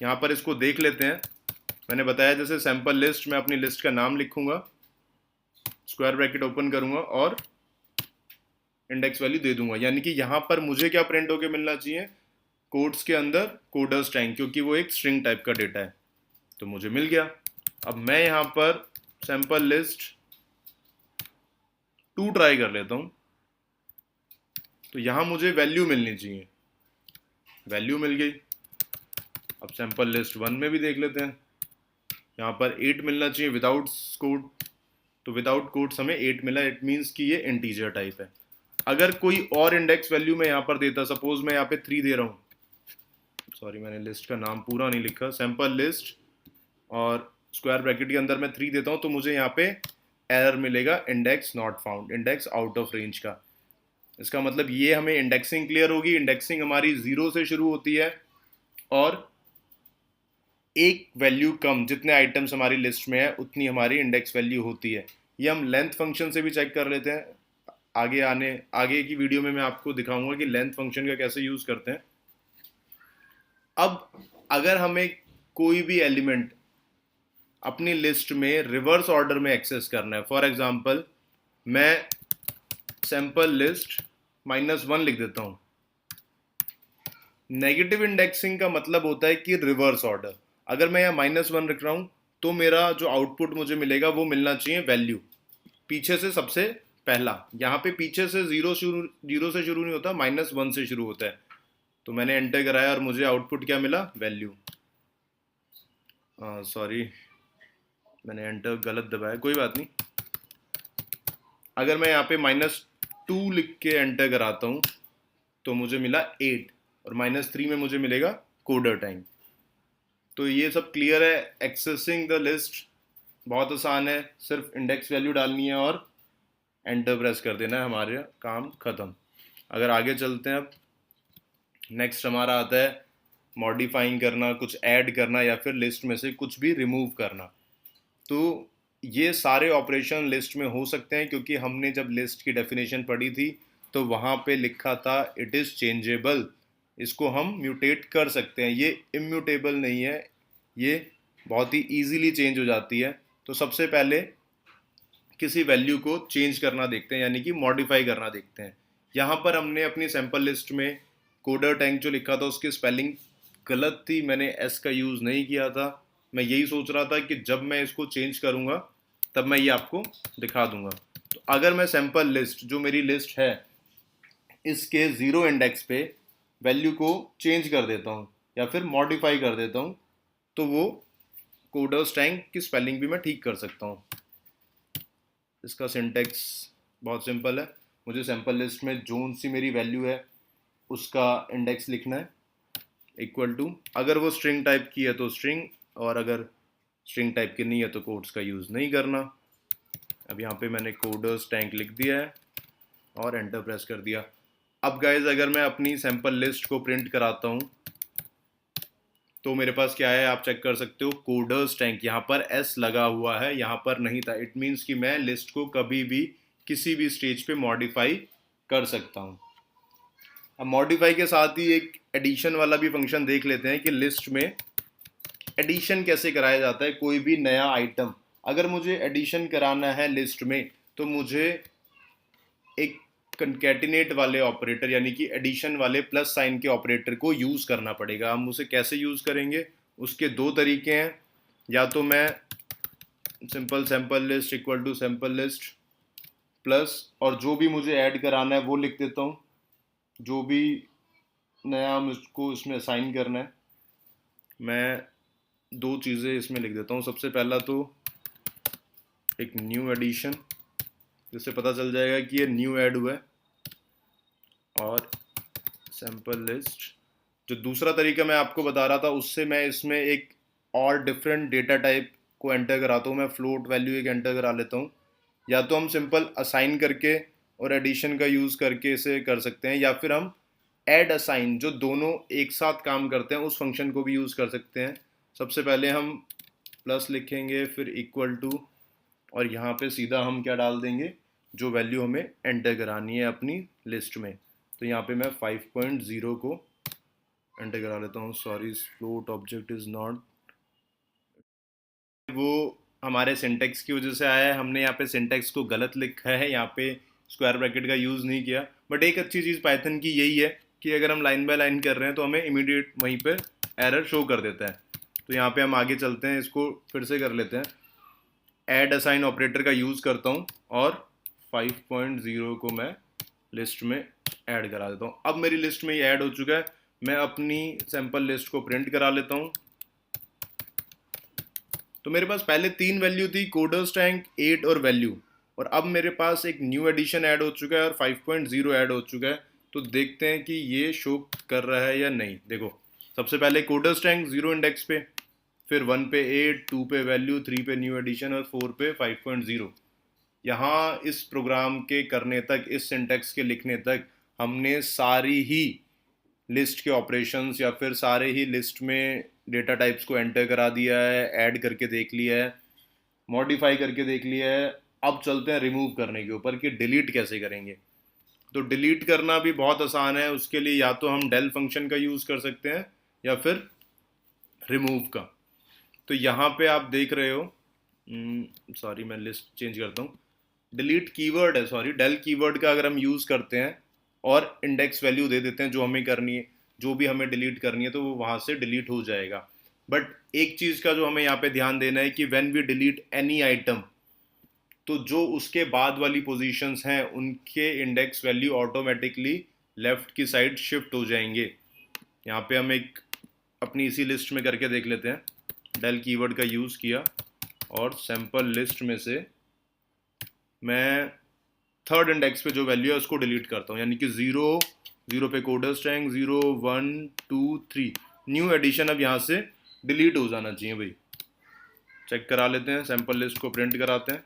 यहाँ पर इसको देख लेते हैं। मैंने बताया जैसे सैम्पल लिस्ट में अपनी लिस्ट का नाम लिखूंगा, स्क्वायर ब्रैकेट ओपन करूंगा और इंडेक्स वैल्यू दे दूंगा, यानी कि यहाँ पर मुझे क्या प्रिंट होके मिलना चाहिए? कोड्स के अंदर कोडर्स टैंक, क्योंकि वो एक स्ट्रिंग टाइप का डेटा है, तो मुझे मिल गया। अब मैं यहाँ पर सैम्पल लिस्ट 2 ट्राई कर लेता हूँ, तो यहाँ मुझे वैल्यू मिलनी चाहिए, वैल्यू मिल गई। अब सैम्पल लिस्ट 1 में भी देख लेते हैं, यहाँ पर 8 मिलना चाहिए विदाउट कोड, तो विदाउट कोड्स हमें 8 मिला। इट मीन्स कि ये इंटीजर टाइप है। अगर कोई और इंडेक्स वैल्यू मैं यहाँ पर देता, सपोज मैं यहाँ पे 3 दे रहा हूँ, सॉरी मैंने लिस्ट का नाम पूरा नहीं लिखा, सैम्पल लिस्ट और स्क्वायर ब्रैकेट के अंदर मैं 3 देता हूँ, तो मुझे यहाँ पे एरर मिलेगा, index not found, index out of range का। इसका मतलब ये हमें इंडेक्सिंग क्लियर होगी। इंडेक्सिंग हमारी 0 से शुरू होती है और एक वैल्यू कम, जितने आइटम्स हमारी लिस्ट में है उतनी हमारी इंडेक्स वैल्यू होती है। ये हम लेंथ फंक्शन से भी चेक कर लेते हैं। आगे की वीडियो में मैं आपको दिखाऊंगा कि लेंथ फंक्शन का कैसे यूज करते हैं। अब अगर हमें कोई भी एलिमेंट अपनी लिस्ट में रिवर्स ऑर्डर में एक्सेस करना है, फॉर एग्जांपल मैं सैम्पल लिस्ट -1 लिख देता हूं। नेगेटिव इंडेक्सिंग का मतलब होता है कि रिवर्स ऑर्डर। अगर मैं यहाँ -1 रख रहा हूं तो मेरा जो आउटपुट मुझे मिलेगा वो मिलना चाहिए वैल्यू पीछे से सबसे पहला। यहाँ पे पीछे से 0 से शुरू नहीं होता, -1 से शुरू होता है। तो मैंने एंटर कराया और मुझे आउटपुट क्या मिला? वैल्यू। सॉरी मैंने एंटर गलत दबाया, कोई बात नहीं। अगर मैं यहाँ पे -2 लिख के एंटर कराता हूँ तो मुझे मिला 8 और -3 में मुझे मिलेगा कोडर टाइम। तो ये सब क्लियर है। एक्सेसिंग द लिस्ट बहुत आसान है, सिर्फ इंडेक्स वैल्यू डालनी है और एंटर प्रेस कर देना है, हमारा काम ख़त्म। अगर आगे चलते हैं, अब नेक्स्ट हमारा आता है मॉडिफाइंग करना, कुछ ऐड करना या फिर लिस्ट में से कुछ भी रिमूव करना। तो ये सारे ऑपरेशन लिस्ट में हो सकते हैं, क्योंकि हमने जब लिस्ट की डेफिनेशन पढ़ी थी तो वहाँ पे लिखा था इट इज़ चेंजेबल। इसको हम म्यूटेट कर सकते हैं, ये इम्यूटेबल नहीं है, ये बहुत ही ईजीली चेंज हो जाती है। तो सबसे पहले किसी वैल्यू को चेंज करना देखते हैं, यानी कि मॉडिफाई करना देखते हैं। यहाँ पर हमने अपनी सैम्पल लिस्ट में कोडर टैंक जो लिखा था उसकी स्पेलिंग गलत थी, मैंने एस का यूज़ नहीं किया था। मैं यही सोच रहा था कि जब मैं इसको चेंज करूँगा तब मैं ये आपको दिखा दूंगा। तो अगर मैं सैम्पल लिस्ट जो मेरी लिस्ट है इसके 0 इंडेक्स पे वैल्यू को चेंज कर देता हूँ या फिर मॉडिफाई कर देता हूँ, तो वो कोडर्स टैंक की स्पेलिंग भी मैं ठीक कर सकता हूँ। इसका सिंटेक्स बहुत सिंपल है। मुझे सैम्पल लिस्ट में जोन सी मेरी वैल्यू है उसका इंडेक्स लिखना है, इक्वल टू, अगर वो स्ट्रिंग टाइप की है तो स्ट्रिंग, और अगर स्ट्रिंग टाइप की नहीं है तो कोड्स का यूज़ नहीं करना। अब यहाँ पे मैंने कोडर्स टैंक लिख दिया है और एंटर प्रेस कर दिया। अब गाइज अगर मैं अपनी सैंपल लिस्ट को प्रिंट कराता हूँ तो मेरे पास क्या है आप चेक कर सकते हो, कोडर्स टैंक, यहाँ पर एस लगा हुआ है, यहाँ पर नहीं था। इट मीन्स कि मैं लिस्ट को कभी भी किसी भी स्टेज पे मॉडिफाई कर सकता हूँ। अब मॉडिफाई के साथ ही एक एडिशन वाला भी फंक्शन देख लेते हैं कि लिस्ट में एडिशन कैसे कराया जाता है। कोई भी नया आइटम अगर मुझे एडिशन कराना है लिस्ट में तो मुझे एक कंकैटिनेट वाले ऑपरेटर यानी कि एडिशन वाले प्लस साइन के ऑपरेटर को यूज़ करना पड़ेगा। हम उसे कैसे यूज़ करेंगे, उसके दो तरीके हैं। या तो मैं simple sample list equal to sample list plus और जो भी मुझे ऐड कराना है वो लिख देता हूँ, जो भी नया मुझको इसमें असाइन करना है। मैं दो चीज़ें इसमें लिख देता हूँ। सबसे पहला तो एक न्यू एडिशन, जिससे पता चल जाएगा कि ये न्यू ऐड हुआ है, और सैंपल लिस्ट। जो दूसरा तरीका मैं आपको बता रहा था उससे मैं इसमें एक और डिफरेंट डेटा टाइप को एंटर कराता हूँ। मैं फ्लोट वैल्यू एक एंटर करा लेता हूँ। या तो हम सिंपल असाइन करके और एडिशन का यूज़ करके इसे कर सकते हैं, या फिर हम ऐड असाइन जो दोनों एक साथ काम करते हैं उस फंक्शन को भी यूज़ कर सकते हैं। सबसे पहले हम प्लस लिखेंगे, फिर इक्वल टू, और यहाँ पे सीधा हम क्या डाल देंगे, जो वैल्यू हमें एंटर करानी है अपनी लिस्ट में। तो यहाँ पे मैं 5.0 को एंटर करा लेता हूँ। Sorry, float object is not, वो हमारे सिंटेक्स की वजह से आया है। हमने यहाँ पे सिंटेक्स को गलत लिखा है, यहाँ पे स्क्वायर ब्रैकेट का यूज़ नहीं किया। बट एक अच्छी चीज़ पाइथन की यही है कि अगर हम लाइन बाय लाइन कर रहे हैं तो हमें इमीडिएट वहीं पे एरर शो कर देता है। तो यहाँ पे हम आगे चलते हैं, इसको फिर से कर लेते हैं। ऐड असाइन ऑपरेटर का यूज़ करता हूँ और 5.0 को मैं लिस्ट में ऐड करा देता हूँ। अब मेरी लिस्ट में ये ऐड हो चुका है। मैं अपनी सैंपल लिस्ट को प्रिंट करा लेता हूँ। तो मेरे पास पहले तीन वैल्यू थी, कोडर्स टैंक, 8 और वैल्यू, और अब मेरे पास एक न्यू एडिशन ऐड हो चुका है और 5.0 ऐड हो चुका है। तो देखते हैं कि ये शो कर रहा है या नहीं। देखो, सबसे पहले कोडर्स टैंक 0 इंडेक्स पे, फिर 1 पे 8, 2 पे वैल्यू, 3 पे न्यू एडिशन और 4 पे 5.0। यहाँ इस प्रोग्राम के करने तक, इस सिंटेक्स के लिखने तक हमने सारी ही लिस्ट के ऑपरेशंस या फिर सारे ही लिस्ट में डेटा टाइप्स को एंटर करा दिया है, ऐड करके देख लिया है, मॉडिफाई करके देख लिया है। अब चलते हैं रिमूव करने के ऊपर कि डिलीट कैसे करेंगे। तो डिलीट करना भी बहुत आसान है। उसके लिए या तो हम डेल फंक्शन का यूज़ कर सकते हैं या फिर रिमूव का। तो यहाँ पे आप देख रहे हो, सॉरी मैं लिस्ट चेंज करता हूँ। डिलीट कीवर्ड है, सॉरी, डेल कीवर्ड का अगर हम यूज़ करते हैं और इंडेक्स वैल्यू दे देते हैं जो हमें करनी है, जो भी हमें डिलीट करनी है, तो वो वहाँ से डिलीट हो जाएगा। बट एक चीज़ का जो हमें यहाँ पे ध्यान देना है कि when we delete any item, तो जो उसके बाद वाली पोजीशंस हैं उनके इंडेक्स वैल्यू ऑटोमेटिकली लेफ्ट की साइड शिफ्ट हो जाएंगे। यहाँ पे हम एक अपनी इसी लिस्ट में करके देख लेते हैं। डेल कीवर्ड का यूज़ किया और सैंपल लिस्ट में से मैं थर्ड इंडेक्स पे जो वैल्यू है उसको डिलीट करता हूँ, यानी कि 0 पे कोडर्स टैंक, 0 1 2 3 न्यू एडिशन अब यहाँ से डिलीट हो जाना चाहिए भाई। चेक करा लेते हैं, सैंपल लिस्ट को प्रिंट कराते हैं।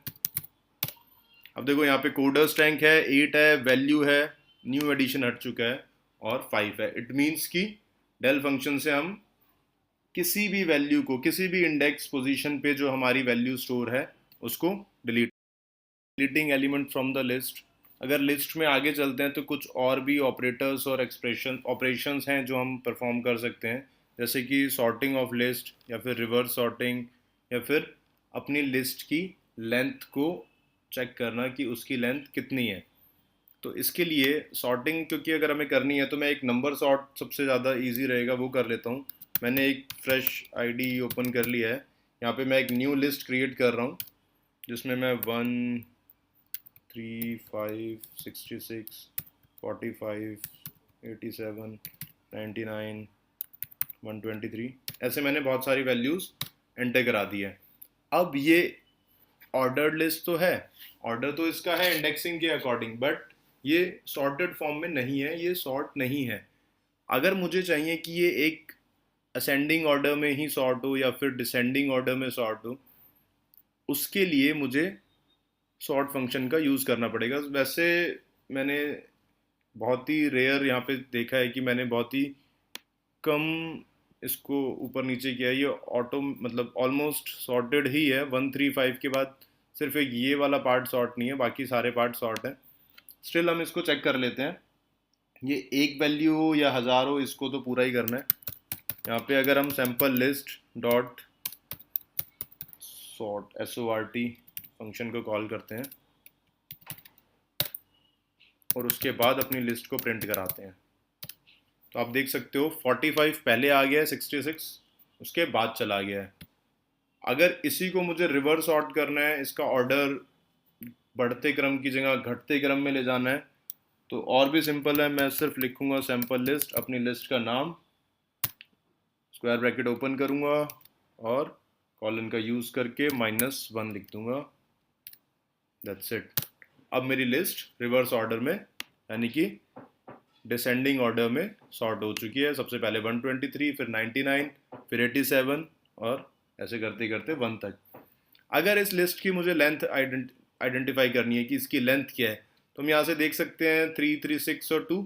अब देखो यहाँ पे कोडर्स टैंक है, 8 है, वैल्यू है, न्यू एडिशन हट चुका है और 5 है। इट मीन्स कि डेल फंक्शन से हम किसी भी वैल्यू को, किसी भी इंडेक्स पोजीशन पे जो हमारी वैल्यू स्टोर है उसको delete, deleting element from the list. अगर लिस्ट में आगे चलते हैं तो कुछ और भी ऑपरेटर्स और ऑपरेशंस हैं जो हम परफॉर्म कर सकते हैं, जैसे कि सॉर्टिंग ऑफ लिस्ट या फिर रिवर्स सॉर्टिंग, या फिर अपनी लिस्ट की लेंथ को चेक करना कि उसकी लेंथ कितनी है। तो इसके लिए सॉर्टिंग क्योंकि अगर हमें करनी है तो मैं एक नंबर सॉर्ट सबसे ज़्यादा इजी रहेगा वो कर लेता हूँ। मैंने एक फ्रेश आईडी ओपन कर लिया है। यहाँ पे मैं एक न्यू लिस्ट क्रिएट कर रहा हूँ जिसमें मैं 1 3 5 66 45 87 99 123 ऐसे मैंने बहुत सारी वैल्यूज़ एंटर करा दी है। अब ये ऑर्डर्ड लिस्ट तो है, ऑर्डर तो इसका है इंडेक्सिंग के अकॉर्डिंग, बट ये सॉर्टेड फॉर्म में नहीं है, ये सॉर्ट नहीं है। अगर मुझे चाहिए कि ये एक असेंडिंग ऑर्डर में ही सॉर्ट हो या फिर डिसेंडिंग ऑर्डर में सॉर्ट हो, उसके लिए मुझे सॉर्ट फंक्शन का यूज़ करना पड़ेगा। वैसे मैंने बहुत ही रेयर यहाँ पे देखा है कि मैंने बहुत ही कम इसको ऊपर नीचे किया है। ये ऑटो मतलब ऑलमोस्ट सॉर्टेड ही है। 135 के बाद सिर्फ एक ये वाला पार्ट सॉर्ट नहीं है, बाकी सारे पार्ट सॉर्ट हैं। स्टिल हम इसको चेक कर लेते हैं। ये एक वैल्यू हो या हज़ार हो, इसको तो पूरा ही करना है। यहाँ पे अगर हम sample list dot sort SORT function को कॉल करते हैं और उसके बाद अपनी लिस्ट को प्रिंट कराते हैं, तो आप देख सकते हो 45 पहले आ गया है, 66 उसके बाद चला गया है। अगर इसी को मुझे रिवर्स सॉर्ट करना है, इसका ऑर्डर बढ़ते क्रम की जगह घटते क्रम में ले जाना है, तो और भी सिंपल है। मैं सिर्फ लिखूंगा सैम्पल लिस्ट, अपनी लिस्ट का नाम, स्क्वायर ब्रैकेट ओपन करूंगा और कॉलन का यूज़ करके -1 लिख दूंगा। That's it. अब मेरी लिस्ट रिवर्स ऑर्डर में यानी कि डिसेंडिंग ऑर्डर में सॉर्ट हो चुकी है। सबसे पहले 123, फिर 99, फिर 87 और ऐसे करते करते 1 तक। अगर इस लिस्ट की मुझे लेंथ आइडेंटिफाई करनी है कि इसकी लेंथ क्या है, तो हम यहाँ से देख सकते हैं 3, 3, 6 और 2,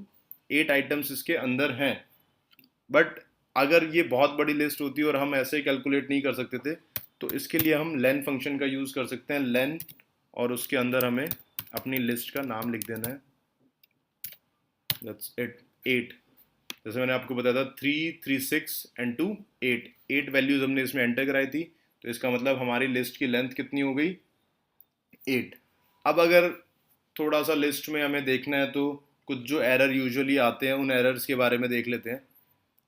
8 आइटम्स इसके अंदर हैं। बट अगर ये बहुत बड़ी लिस्ट होती है और हम ऐसे कैलकुलेट नहीं कर सकते थे, तो इसके लिए हम लेन फंक्शन का यूज़ कर सकते हैं। लेन, और उसके अंदर हमें अपनी लिस्ट का नाम लिख देना है। That's it, 8। जैसे मैंने आपको बताया था 3, 3, 6 एंड 2, 8। 8 वैल्यूज हमने इसमें एंटर कराई थी, तो इसका मतलब हमारी लिस्ट की लेंथ कितनी हो गई? 8। अब अगर थोड़ा सा लिस्ट में हमें देखना है, तो कुछ जो एरर यूजुअली आते हैं उन एरर्स के बारे में देख लेते हैं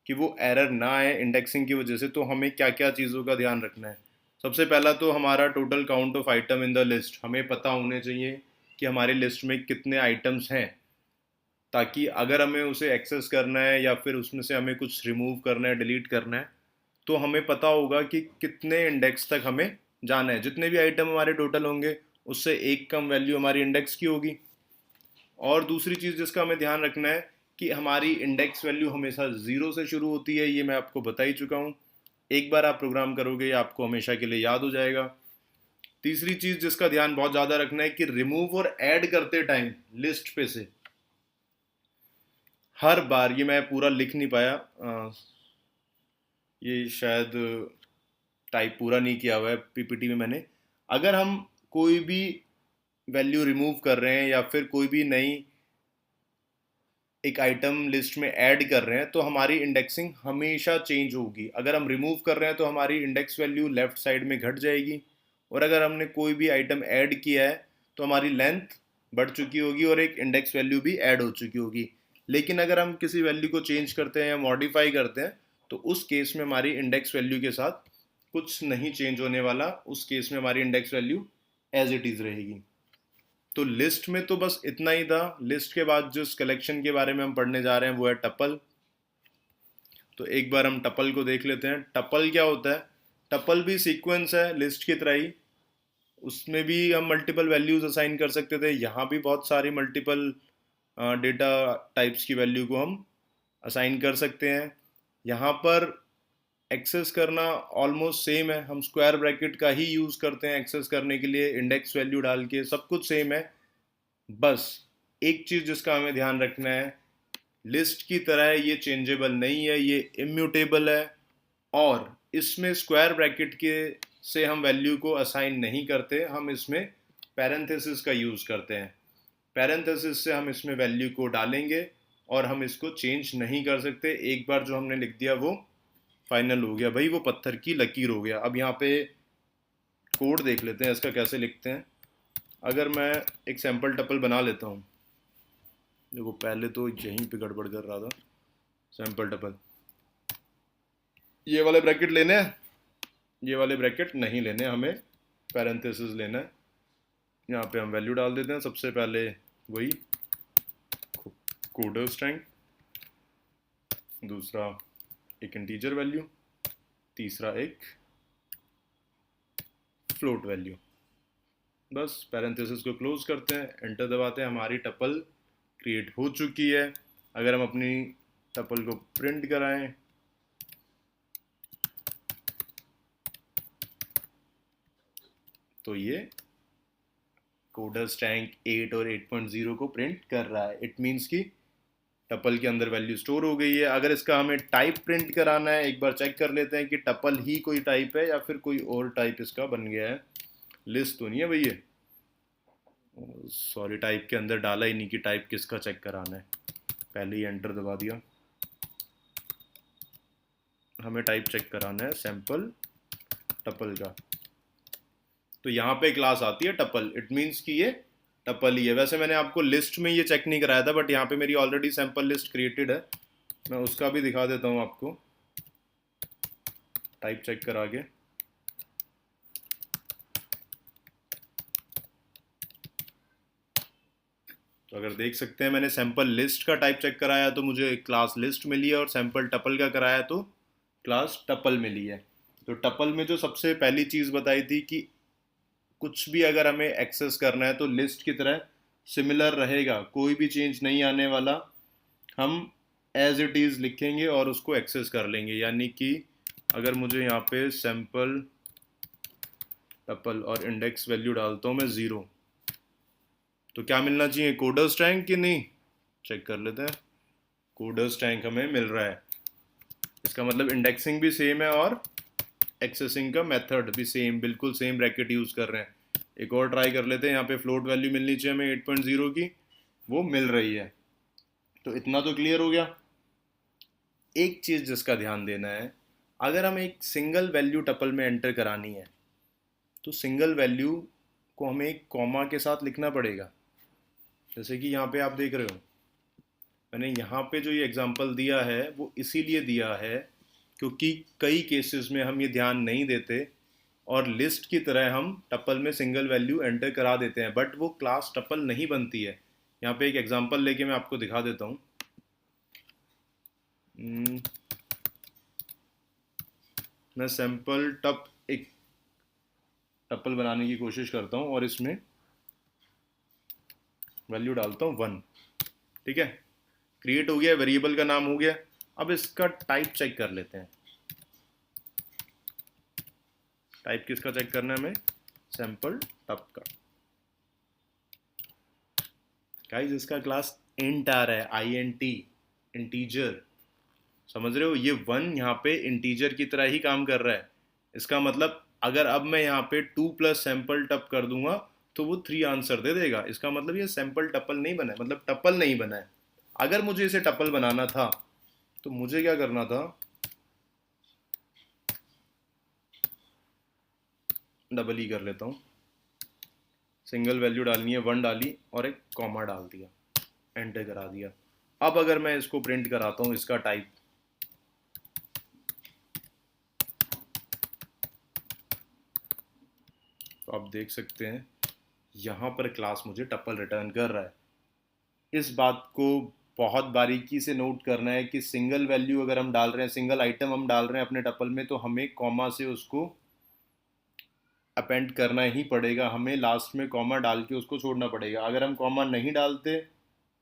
कि वो एरर ना आए इंडेक्सिंग की वजह से। तो हमें क्या क्या चीज़ों का ध्यान रखना है? सबसे पहला तो हमारा total count of item in the list हमें पता होने चाहिए कि हमारी लिस्ट में कितने आइटम्स हैं, ताकि अगर हमें उसे एक्सेस करना है या फिर उसमें से हमें कुछ रिमूव करना है, डिलीट करना है, तो हमें पता होगा कि कितने इंडेक्स तक हमें जाना है। जितने भी आइटम हमारे टोटल होंगे, उससे एक कम वैल्यू हमारी इंडेक्स की होगी। और दूसरी चीज़ जिसका हमें ध्यान रखना है कि हमारी इंडेक्स वैल्यू हमेशा 0 से शुरू होती है। ये मैं आपको बता ही चुका हूँ। एक बार आप प्रोग्राम करोगे, ये आपको हमेशा के लिए याद हो जाएगा। तीसरी चीज़ जिसका ध्यान बहुत ज़्यादा रखना है कि रिमूव और ऐड करते टाइम लिस्ट पे से हर बार, ये मैं पूरा लिख नहीं पाया, ये शायद टाइप पूरा नहीं किया हुआ है PPT में मैंने। अगर हम कोई भी वैल्यू रिमूव कर रहे हैं या फिर कोई भी नई एक आइटम लिस्ट में ऐड कर रहे हैं, तो हमारी इंडेक्सिंग हमेशा चेंज होगी। अगर हम रिमूव कर रहे हैं तो हमारी इंडेक्स वैल्यू लेफ्ट साइड में घट जाएगी, और अगर हमने कोई भी आइटम ऐड किया है तो हमारी लेंथ बढ़ चुकी होगी और एक इंडेक्स वैल्यू भी ऐड हो चुकी होगी। लेकिन अगर हम किसी वैल्यू को चेंज करते हैं या मॉडिफाई करते हैं, तो उस केस में हमारी इंडेक्स वैल्यू के साथ कुछ नहीं चेंज होने वाला। उस केस में हमारी index value as it is रहेगी। तो लिस्ट में तो बस इतना ही था। लिस्ट के बाद जिस कलेक्शन के बारे में हम पढ़ने जा रहे हैं वो है टपल। तो एक बार हम टपल को देख लेते हैं। टपल क्या होता है? टपल भी सीक्वेंस है लिस्ट की तरह ही। उसमें भी हम मल्टीपल वैल्यूज असाइन कर सकते थे। यहाँ भी बहुत सारी मल्टीपल डेटा टाइप्स की वैल्यू को हम असाइन कर सकते हैं। यहाँ पर एक्सेस करना ऑलमोस्ट सेम है। हम स्क्वायर ब्रैकेट का ही यूज़ करते हैं एक्सेस करने के लिए, इंडेक्स वैल्यू डाल के, सब कुछ सेम है। बस एक चीज़ जिसका हमें ध्यान रखना है, लिस्ट की तरह ये चेंजेबल नहीं है, ये इम्यूटेबल है। और इसमें स्क्वायर ब्रैकेट के से हम वैल्यू को असाइन नहीं करते, हम इसमें पैरेंथेसिस का यूज़ करते हैं। पैरेंथेसिस से हम इसमें वैल्यू को डालेंगे और हम इसको चेंज नहीं कर सकते। एक बार जो हमने लिख दिया वो फाइनल हो गया भाई, वो पत्थर की लकीर हो गया। अब यहाँ पे कोड देख लेते हैं इसका कैसे लिखते हैं। अगर मैं एक सैम्पल टपल बना लेता हूँ, देखो पहले तो यहीं पे गड़बड़ कर रहा था। सैम्पल टपल, ये वाले ब्रैकेट लेने हैं, ये वाले ब्रैकेट नहीं लेने, हमें पैरेंथेसिस लेना है। यहाँ पे हम वैल्यू डाल देते हैं। सबसे पहले वही कोडर स्ट्रिंग, दूसरा एक इंटीजर वैल्यू, तीसरा एक फ्लोट वैल्यू। बस पैरेंथेसिस को क्लोज करते हैं, एंटर दबाते हैं, हमारी टपल क्रिएट हो चुकी है। अगर हम अपनी टपल को प्रिंट कराएं, तो ये कोडर स्ट्रैंक 8 और 8.0 को प्रिंट कर रहा है। इट मीन्स कि टपल के अंदर वैल्यू स्टोर हो गई है। अगर इसका हमें टाइप प्रिंट कराना है, एक बार चेक कर लेते हैं कि टपल ही कोई टाइप है या फिर कोई और टाइप इसका बन गया है। लिस्ट तो नहीं है भैया, सॉरी, टाइप के अंदर डाला ही नहीं कि टाइप किसका चेक कराना है, पहले ही एंटर दबा दिया। हमें टाइप चेक कराना है सैंपल टपल का, तो यहाँ पे क्लास आती है टपल, इट मीन्स कि ये टपल ही है। वैसे मैंने आपको लिस्ट में ये चेक नहीं कराया था, बट यहाँ पे मेरी ऑलरेडी सैंपल लिस्ट क्रिएटेड है, मैं उसका भी दिखा देता हूँ आपको टाइप चेक करा के। तो अगर देख सकते हैं मैंने सैंपल लिस्ट का टाइप चेक कराया तो मुझे क्लास लिस्ट मिली है, और सैंपल टपल का कराया तो क्लास टपल मिली है। तो टपल में जो सबसे पहली चीज़ बताई थी कि कुछ भी अगर हमें एक्सेस करना है तो लिस्ट की तरह सिमिलर रहेगा, कोई भी चेंज नहीं आने वाला, हम एज इट इज़ लिखेंगे और उसको एक्सेस कर लेंगे। यानी कि अगर मुझे यहाँ पे सैंपल टपल और इंडेक्स वैल्यू डालता हूँ मैं 0, तो क्या मिलना चाहिए, कोडर्स रैंक कि नहीं, चेक कर लेते हैं। कोडर्स रैंक हमें मिल रहा है, इसका मतलब इंडेक्सिंग भी सेम है और एक्सेसिंग का मेथड भी सेम, बिल्कुल सेम ब्रैकेट यूज़ कर रहे हैं। एक और ट्राई कर लेते हैं, यहाँ पे फ्लोट वैल्यू मिलनी चाहिए हमें 8.0 की, वो मिल रही है। तो इतना तो क्लियर हो गया। एक चीज़ जिसका ध्यान देना है, अगर हम एक सिंगल वैल्यू टपल में एंटर करानी है तो सिंगल वैल्यू को हमें एक कॉमा के साथ लिखना पड़ेगा। जैसे कि यहाँ पे आप देख रहे हो, मैंने यहाँ पे जो ये एग्जांपल दिया है वो इसीलिए दिया है क्योंकि कई केसेस में हम ये ध्यान नहीं देते और लिस्ट की तरह हम टपल में सिंगल वैल्यू एंटर करा देते हैं, बट वो क्लास टपल नहीं बनती है। यहाँ पे एक एग्जांपल लेके मैं आपको दिखा देता हूँ। मैं सैंपल टप एक टपल बनाने की कोशिश करता हूँ और इसमें वैल्यू डालता हूँ 1, ठीक है, क्रिएट हो गया, वेरिएबल का नाम हो गया। अब इसका टाइप चेक कर लेते हैं। टाइप किसका चेक करना है हमें, सैंपल टप का। गाइस इसका क्लास इंट आ रहा है, INT, इंटीजर, समझ रहे हो, ये 1 यहाँ पे इंटीजर की तरह ही काम कर रहा है। इसका मतलब अगर अब मैं यहाँ पे 2 प्लस सैंपल टप कर दूंगा तो वो 3 आंसर दे देगा। इसका मतलब ये सैंपल टपल नहीं बना है, मतलब टपल नहीं बना है। अगर मुझे इसे टपल बनाना था तो मुझे क्या करना था, डबल ही कर लेता हूँ, सिंगल वैल्यू डालनी है 1 डाली और एक कॉमा डाल दिया, एंटर करा दिया। अब अगर मैं इसको प्रिंट कराता हूँ इसका टाइप, तो आप देख सकते हैं यहाँ पर क्लास मुझे टपल रिटर्न कर रहा है। इस बात को बहुत बारीकी से नोट करना है कि सिंगल वैल्यू अगर हम डाल रहे हैं, सिंगल आइटम हम डाल रहे हैं अपने टपल में, तो हमें कॉमा से उसको अपेंड करना ही पड़ेगा, हमें लास्ट में कॉमा डाल के उसको छोड़ना पड़ेगा। अगर हम कॉमा नहीं डालते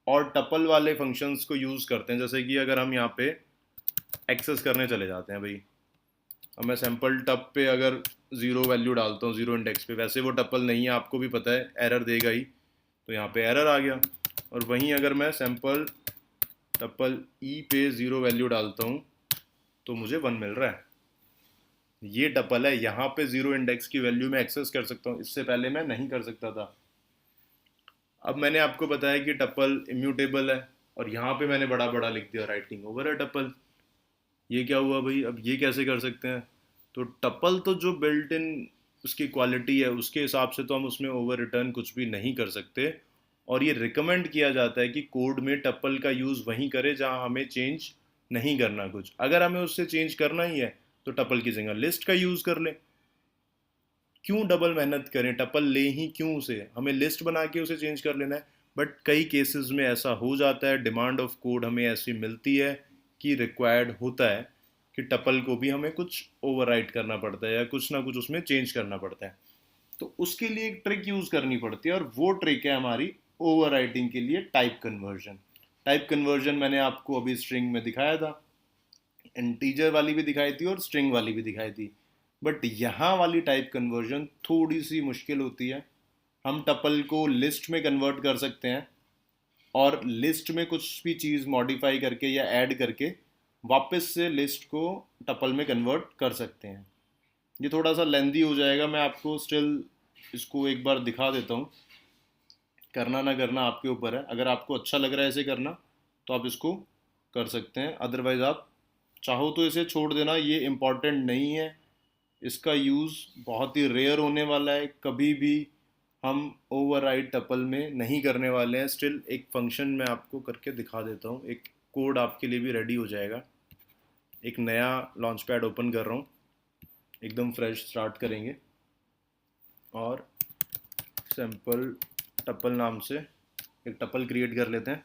और टपल वाले फंक्शंस को यूज़ करते हैं, जैसे कि अगर हम यहाँ पे एक्सेस करने चले जाते हैं भाई, अब मैं सैंपल टप पे अगर 0 वैल्यू डालता हूँ 0 इंडेक्स पे, वैसे वो टपल नहीं है, आपको भी पता है एरर देगा ही, तो यहाँ पे एरर आ गया। और वहीं अगर मैं सैंपल टपल ई पे 0 वैल्यू डालता हूँ तो मुझे 1 मिल रहा है। ये टपल है, यहाँ पे 0 इंडेक्स की वैल्यू में एक्सेस कर सकता हूँ, इससे पहले मैं नहीं कर सकता था। अब मैंने आपको बताया कि टपल इम्यूटेबल है और यहाँ पे मैंने बड़ा बड़ा लिख दिया राइटिंग ओवर है टपल। ये क्या हुआ भाई, अब ये कैसे कर सकते हैं, तो टपल तो जो बिल्ट इन उसकी क्वालिटी है उसके हिसाब से तो हम उसमें ओवर रिटर्न कुछ भी नहीं कर सकते। और ये रिकमेंड किया जाता है कि कोड में टपल का यूज़ वहीं करें जहाँ हमें चेंज नहीं करना कुछ। अगर हमें उससे चेंज करना ही है तो टपल की जगह लिस्ट का यूज़ कर लें। क्यों डबल मेहनत करें, टपल ले ही क्यों उसे, हमें लिस्ट बना के उसे चेंज कर लेना है। बट कई केसेस में ऐसा हो जाता है, डिमांड ऑफ कोड हमें ऐसी मिलती है कि रिक्वायर्ड होता है कि टपल को भी हमें कुछ ओवरराइट करना पड़ता है या कुछ ना कुछ उसमें चेंज करना पड़ता है। तो उसके लिए एक ट्रिक यूज़ करनी पड़ती है और वो ट्रिक है हमारी ओवरराइटिंग के लिए टाइप कन्वर्जन। टाइप कन्वर्जन मैंने आपको अभी स्ट्रिंग में दिखाया था, इंटीजर वाली भी दिखाई थी और स्ट्रिंग वाली भी दिखाई थी। बट यहाँ वाली टाइप कन्वर्जन थोड़ी सी मुश्किल होती है। हम टपल को लिस्ट में कन्वर्ट कर सकते हैं और लिस्ट में कुछ भी चीज़ मॉडिफाई करके या ऐड करके वापस से लिस्ट को टपल में कन्वर्ट कर सकते हैं। ये थोड़ा सा लेंदी हो जाएगा, मैं आपको स्टिल इसको एक बार दिखा देता हूँ। करना ना करना आपके ऊपर है, अगर आपको अच्छा लग रहा है ऐसे करना तो आप इसको कर सकते हैं, अदरवाइज़ आप चाहो तो इसे छोड़ देना, ये इम्पॉर्टेंट नहीं है। इसका यूज़ बहुत ही रेयर होने वाला है, कभी भी हम ओवरराइड टपल में नहीं करने वाले हैं। स्टिल एक फंक्शन मैं आपको करके दिखा देता हूँ, एक कोड आपके लिए भी रेडी हो जाएगा। एक नया लॉन्च पैड ओपन कर रहा हूँ, एकदम फ्रेश स्टार्ट करेंगे और सैम्पल टपल नाम से एक टपल क्रिएट कर लेते हैं।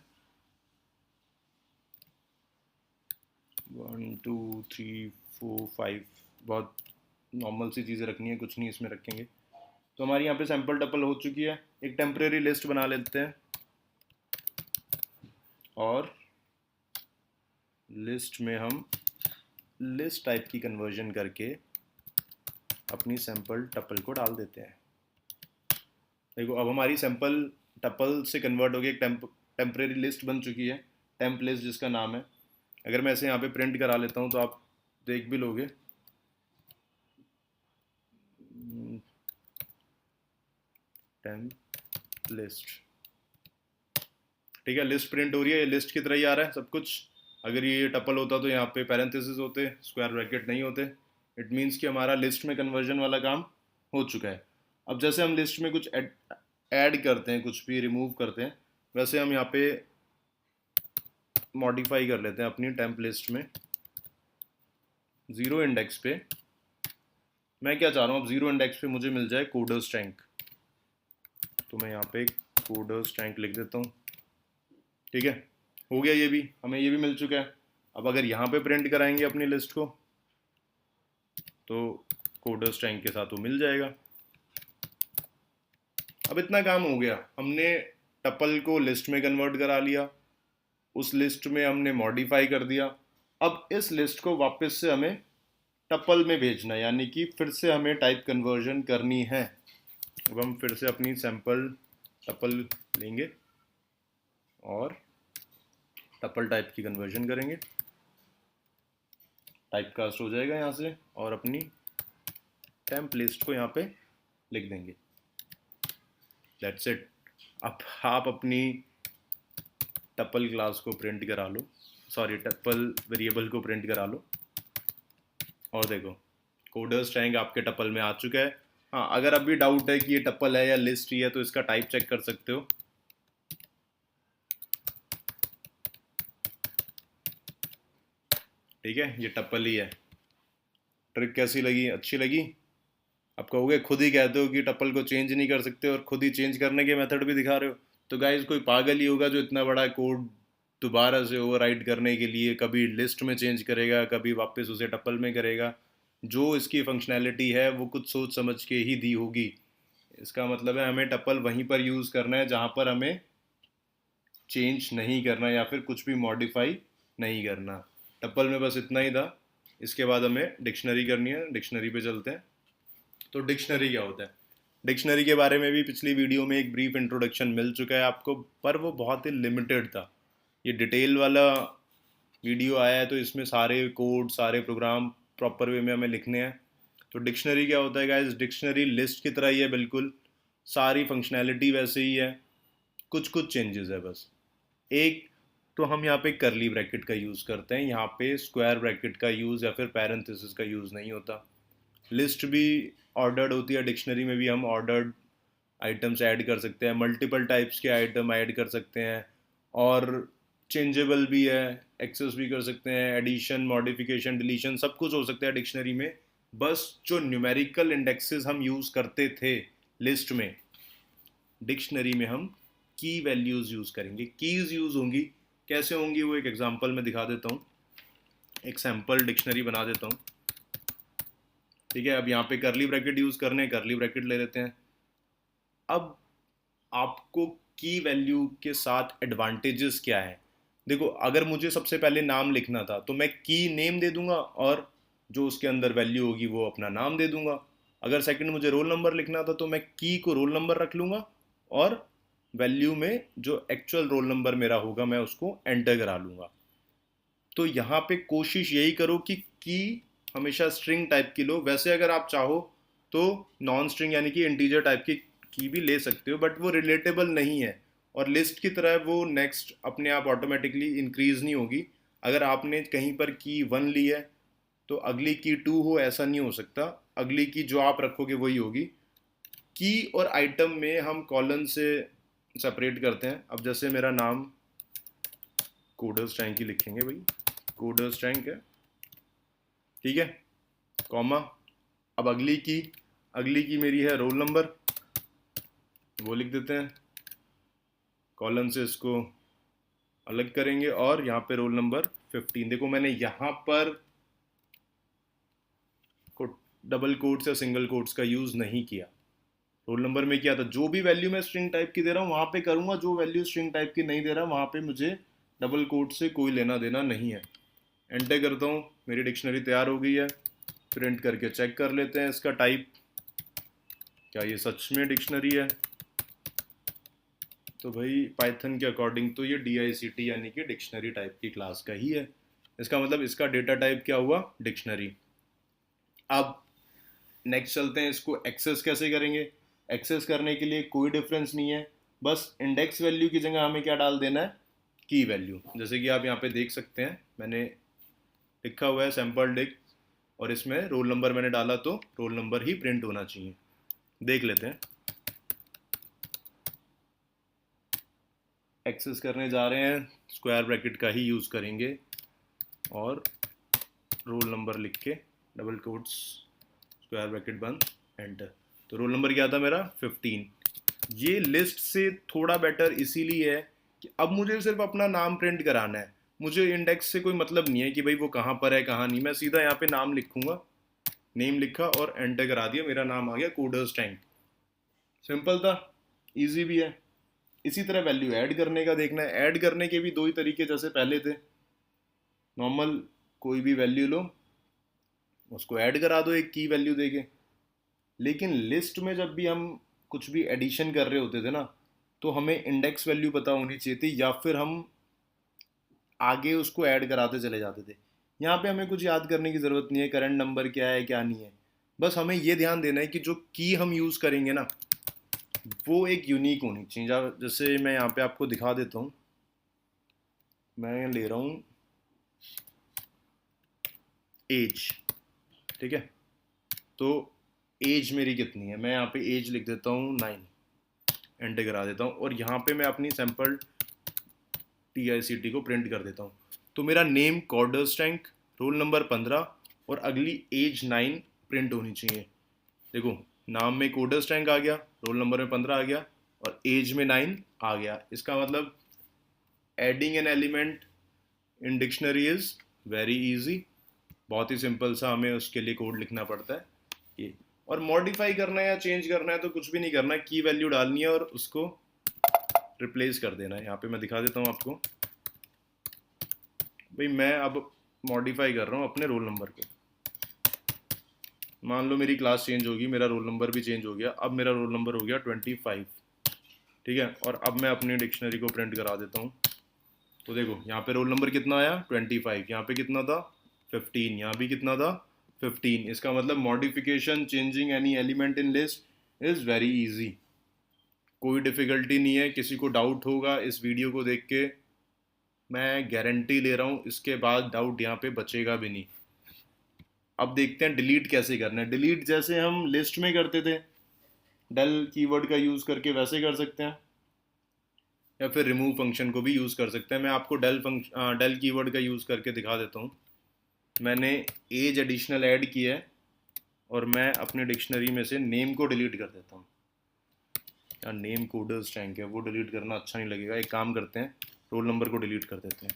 1 2 3 4 5 बहुत नॉर्मल सी चीज़ें रखनी है, कुछ नहीं इसमें रखेंगे। तो हमारी यहाँ पे सैम्पल टपल हो चुकी है। एक टेम्परेरी लिस्ट बना लेते हैं और लिस्ट में हम लिस्ट टाइप की कन्वर्जन करके अपनी सैम्पल टपल को डाल देते हैं। देखो अब हमारी सैम्पल टपल से कन्वर्ट हो गई, एक टेम्परेरी लिस्ट बन चुकी है, टेम्प लिस्ट जिसका नाम है। अगर मैं ऐसे यहाँ पे प्रिंट करा लेता हूँ तो आप देख भी लोगे, टेम्प लिस्ट, ठीक है, लिस्ट प्रिंट हो रही है, ये लिस्ट की तरह ही आ रहा है सब कुछ। अगर ये टपल होता तो यहाँ पे पैरेंथेसिस होते, स्क्वायर ब्रैकेट नहीं होते। इट मीन्स कि हमारा लिस्ट में कन्वर्जन वाला काम हो चुका है। अब जैसे हम लिस्ट में कुछ ऐड करते हैं, कुछ भी रिमूव करते हैं, वैसे हम यहाँ पे मॉडिफाई कर लेते हैं अपनी टेम्प लिस्ट में। ज़ीरो इंडेक्स पे मैं क्या चाह रहा हूँ, अब ज़ीरो इंडेक्स पे मुझे मिल जाए कोडर्स टैंक, तो मैं यहाँ पे कोडर्स टैंक लिख देता हूँ। ठीक है, हो गया, ये भी हमें ये भी मिल चुका है। अब अगर यहाँ पे प्रिंट कराएंगे अपनी लिस्ट को तो कोडर्स टैंक के साथ वो मिल जाएगा। अब इतना काम हो गया, हमने टपल को लिस्ट में कन्वर्ट करा लिया, उस लिस्ट में हमने मॉडिफाई कर दिया। अब इस लिस्ट को वापस से हमें टपल में भेजना है, यानी कि फिर से हमें टाइप कन्वर्जन करनी है। अब हम फिर से अपनी सैम्पल टपल लेंगे और टपल टाइप की कन्वर्जन करेंगे, टाइप कास्ट हो जाएगा यहाँ से, और अपनी टेम्प लिस्ट को यहाँ पे लिख देंगे। That's it. अब आप अपनी टपल क्लास को प्रिंट करा लो, सॉरी टपल वेरिएबल को प्रिंट करा लो, और देखो कोडर्स टैंक आपके टपल में आ चुका है। हाँ, अगर अभी डाउट है कि ये टपल है या लिस्ट ही है तो इसका टाइप चेक कर सकते हो। ठीक है, ये टपल ही है। ट्रिक कैसी लगी, अच्छी लगी? आप कहोगे खुद ही कहते हो कि टपल को चेंज नहीं कर सकते और खुद ही चेंज करने के मेथड भी दिखा रहे हो, तो गाइस कोई पागल ही होगा जो इतना बड़ा कोड दोबारा से ओवरराइट करने के लिए कभी लिस्ट में चेंज करेगा, कभी वापस उसे टपल में करेगा। जो इसकी फंक्शनैलिटी है वो कुछ सोच समझ के ही दी होगी। इसका मतलब है हमें टपल वहीं पर यूज़ करना है जहाँ पर हमें चेंज नहीं करना या फिर कुछ भी मॉडिफाई नहीं करना। टपल में बस इतना ही था, इसके बाद हमें डिक्शनरी करनी है, डिक्शनरी पे चलते हैं। तो डिक्शनरी क्या होता है? डिक्शनरी के बारे में भी पिछली वीडियो में एक ब्रीफ इंट्रोडक्शन मिल चुका है आपको, पर वो बहुत ही लिमिटेड था। ये डिटेल वाला वीडियो आया है तो इसमें सारे कोड, सारे प्रोग्राम प्रॉपर वे में हमें लिखने हैं। तो डिक्शनरी क्या होता है गाइस? डिक्शनरी लिस्ट की तरह ही है बिल्कुल, सारी फंक्शनैलिटी वैसे ही है, कुछ कुछ चेंजेस है बस। एक तो हम यहाँ पे करली ब्रैकेट का यूज़ करते हैं, यहाँ पे स्क्वायर ब्रैकेट का यूज़ या फिर पैरेंथेसिस का यूज़ नहीं होता। लिस्ट भी ऑर्डर्ड होती है, डिक्शनरी में भी हम ऑर्डर्ड आइटम्स ऐड कर सकते हैं, मल्टीपल टाइप्स के आइटम ऐड कर सकते हैं, और चेंजेबल भी है, एक्सेस भी कर सकते हैं, एडिशन, मॉडिफिकेशन, डिलीशन सब कुछ हो सकता है डिक्शनरी में। बस जो न्यूमेरिकल इंडेक्सेस हम यूज़ करते थे लिस्ट में, डिक्शनरी में हम की वैल्यूज़ यूज़ करेंगे, कीज़ यूज़ होंगी। कैसे होंगी वो एक एग्जांपल में दिखा देता हूँ, एक सैम्पल डिक्शनरी बना देता हूँ। ठीक है, अब यहाँ पे करली ब्रैकेट यूज़ करने, करली ब्रैकेट ले लेते हैं। अब आपको की वैल्यू के साथ एडवांटेजेस क्या है? देखो, अगर मुझे सबसे पहले नाम लिखना था तो मैं की नेम दे दूंगा और जो उसके अंदर वैल्यू होगी वो अपना नाम दे दूंगा। अगर सेकंड मुझे रोल नंबर लिखना था तो मैं की को रोल नंबर रख लूँगा और वैल्यू में जो एक्चुअल रोल नंबर मेरा होगा मैं उसको एंटर करा लूँगा। तो यहाँ पे कोशिश यही करो कि की हमेशा स्ट्रिंग टाइप की लो। वैसे अगर आप चाहो तो नॉन स्ट्रिंग यानी कि इंटीजर टाइप की भी ले सकते हो, बट वो रिलेटेबल नहीं है और लिस्ट की तरह वो नेक्स्ट अपने आप ऑटोमेटिकली इंक्रीज नहीं होगी। अगर आपने कहीं पर की 1 ली है तो अगली की 2 हो, ऐसा नहीं हो सकता। अगली की जो आप रखोगे वही होगी। की और आइटम में हम कॉलन से सेपरेट करते हैं। अब जैसे मेरा नाम कोडर्स टैंक ही लिखेंगे भाई, कोडर्स टैंक है, ठीक है, कॉमा। अब अगली की मेरी है रोल नंबर, वो लिख देते हैं, कॉलन से इसको अलग करेंगे और यहाँ पे रोल नंबर 15। देखो मैंने यहाँ पर को डबल कोट्स या सिंगल कोट्स का यूज़ नहीं किया। रोल नंबर में क्या था, जो भी वैल्यू मैं स्ट्रिंग टाइप की दे रहा हूँ वहाँ पे करूँगा, जो वैल्यू स्ट्रिंग टाइप की नहीं दे रहा वहाँ पे मुझे डबल कोट से कोई लेना देना नहीं है। एंटर करता हूँ, मेरी डिक्शनरी तैयार हो गई है। प्रिंट करके चेक कर लेते हैं इसका टाइप, क्या ये सच में डिक्शनरी है। तो भाई पाइथन के अकॉर्डिंग तो ये DICT यानी कि डिक्शनरी टाइप की क्लास का ही है। इसका मतलब इसका डेटा टाइप क्या हुआ, डिक्शनरी। अब नेक्स्ट चलते हैं, इसको एक्सेस कैसे करेंगे। एक्सेस करने के लिए कोई डिफरेंस नहीं है, बस इंडेक्स वैल्यू की जगह हमें क्या डाल देना है, की वैल्यू। जैसे कि आप यहाँ पे देख सकते हैं मैंने लिखा हुआ है सैम्पल डिक, और इसमें रोल नंबर मैंने डाला तो रोल नंबर ही प्रिंट होना चाहिए। देख लेते हैं, एक्सेस करने जा रहे हैं, स्क्वायर ब्रैकेट का ही यूज़ करेंगे और रोल नंबर लिख के डबल कोट्स स्क्वायर ब्रैकेट बंद, एंटर। तो रोल नंबर क्या था मेरा, 15। ये लिस्ट से थोड़ा बेटर इसीलिए है कि अब मुझे सिर्फ अपना नाम प्रिंट कराना है। मुझे इंडेक्स से कोई मतलब नहीं है कि भाई वो कहाँ पर है कहाँ नहीं। मैं सीधा यहाँ पे नाम लिखूंगा, नेम लिखा और एंटर करा दिया, मेरा नाम आ गया कोडर्स टैंक। सिंपल था, इजी भी है। इसी तरह वैल्यू ऐड करने का देखना है। ऐड करने के भी दो ही तरीके जैसे पहले थे, नॉर्मल कोई भी वैल्यू लो उसको ऐड करा दो एक की वैल्यू देके। लेकिन लिस्ट में जब भी हम कुछ भी एडिशन कर रहे होते थे ना, तो हमें इंडेक्स वैल्यू पता होनी चाहिए थी, या फिर हम आगे उसको ऐड कराते चले जाते थे। यहाँ पे हमें कुछ याद करने की ज़रूरत नहीं है, करंट नंबर क्या है क्या नहीं है। बस हमें ये ध्यान देना है कि जो की हम यूज़ करेंगे ना वो एक यूनिक होनी चाहिए। जैसे मैं यहाँ पे आपको दिखा देता हूँ, मैं ले रहा हूँ एज, ठीक है। तो एज मेरी कितनी है, मैं यहाँ पे एज लिख देता हूँ 9, एंटर करा देता हूँ और यहाँ पे मैं अपनी सैम्पल TICT को प्रिंट कर देता हूँ। तो मेरा name corders tank, roll number 15 और अगली एज 9 प्रिंट होनी चाहिए। देखो नाम में कोडर्स टैंक आ गया, रोल नंबर में 15 आ गया और एज में 9 आ गया। इसका मतलब adding an element in dictionary is very easy. बहुत ही सिंपल सा हमें उसके लिए कोड लिखना पड़ता है ये। और मॉडिफाई करना है या चेंज करना है तो कुछ भी नहीं करना है, की वैल्यू डालनी है और उसको रिप्लेस कर देना है। यहाँ पे मैं दिखा देता हूँ आपको, भाई मैं अब मॉडिफाई कर रहा हूँ अपने रोल नंबर को। मान लो मेरी क्लास चेंज होगी, मेरा रोल नंबर भी चेंज हो गया, अब मेरा रोल नंबर हो गया 25, ठीक है। और अब मैं अपनी डिक्शनरी को प्रिंट करा देता हूँ। तो देखो यहाँ पे रोल नंबर कितना आया 25, यहाँ पे कितना था 15, यहाँ भी कितना था 15। इसका मतलब modification changing any element in list is very easy, कोई डिफ़िकल्टी नहीं है। किसी को डाउट होगा इस वीडियो को देख के, मैं गारंटी ले रहा हूँ इसके बाद डाउट यहाँ पे बचेगा भी नहीं। अब देखते हैं डिलीट कैसे करना है। डिलीट जैसे हम लिस्ट में करते थे डेल कीवर्ड का यूज़ करके वैसे कर सकते हैं, या फिर रिमूव फंक्शन को भी यूज़ कर सकते हैं। मैं आपको डेल कीवर्ड का यूज़ करके दिखा देता हूँ। मैंने एज एडिशनल ऐड किया है और मैं अपने डिक्शनरी में से नेम को डिलीट कर देता हूँ। यार नेम कोडर्स टैंक है, वो डिलीट करना अच्छा नहीं लगेगा। एक काम करते हैं, रोल नंबर को डिलीट कर देते हैं।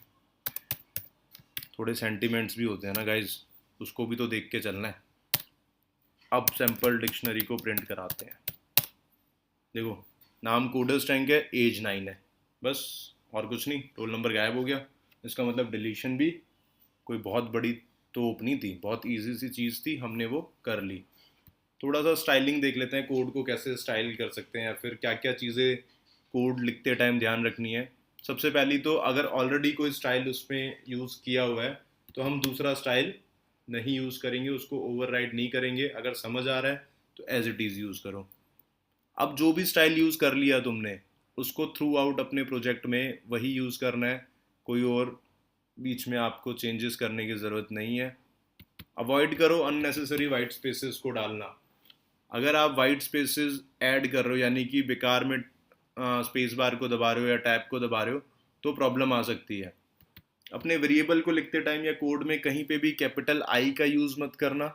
थोड़े सेंटिमेंट्स भी होते हैं ना गाइज, उसको भी तो देख के चलना है। अब सैम्पल डिक्शनरी को प्रिंट कराते हैं। देखो नाम कोडर्स टैंक है, एज 9 है, बस और कुछ नहीं। रोल नंबर गायब हो गया। इसका मतलब डिलीशन भी कोई बहुत बड़ी तोप नहीं थी, बहुत इजी सी चीज़ थी, हमने वो कर ली। थोड़ा सा स्टाइलिंग देख लेते हैं, कोड को कैसे स्टाइल कर सकते हैं या फिर क्या क्या चीज़ें कोड लिखते टाइम ध्यान रखनी है। सबसे पहली तो अगर ऑलरेडी कोई स्टाइल उसमें यूज़ किया हुआ है तो हम दूसरा स्टाइल नहीं यूज़ करेंगे, उसको ओवरराइड नहीं करेंगे। अगर समझ आ रहा है तो एज इट इज़ यूज़ करो। अब जो भी स्टाइल यूज़ कर लिया तुमने, उसको थ्रू आउट अपने प्रोजेक्ट में वही यूज़ करना है। कोई और बीच में आपको चेंजेस करने की ज़रूरत नहीं है। अवॉइड करो अननेसेसरी वाइट स्पेसेस को डालना। अगर आप वाइट स्पेसेस ऐड कर रहे हो, यानी कि बेकार में स्पेस बार को दबा रहे हो या टैब को दबा रहे हो, तो प्रॉब्लम आ सकती है। अपने वेरिएबल को लिखते टाइम या कोड में कहीं पे भी कैपिटल आई का यूज़ मत करना,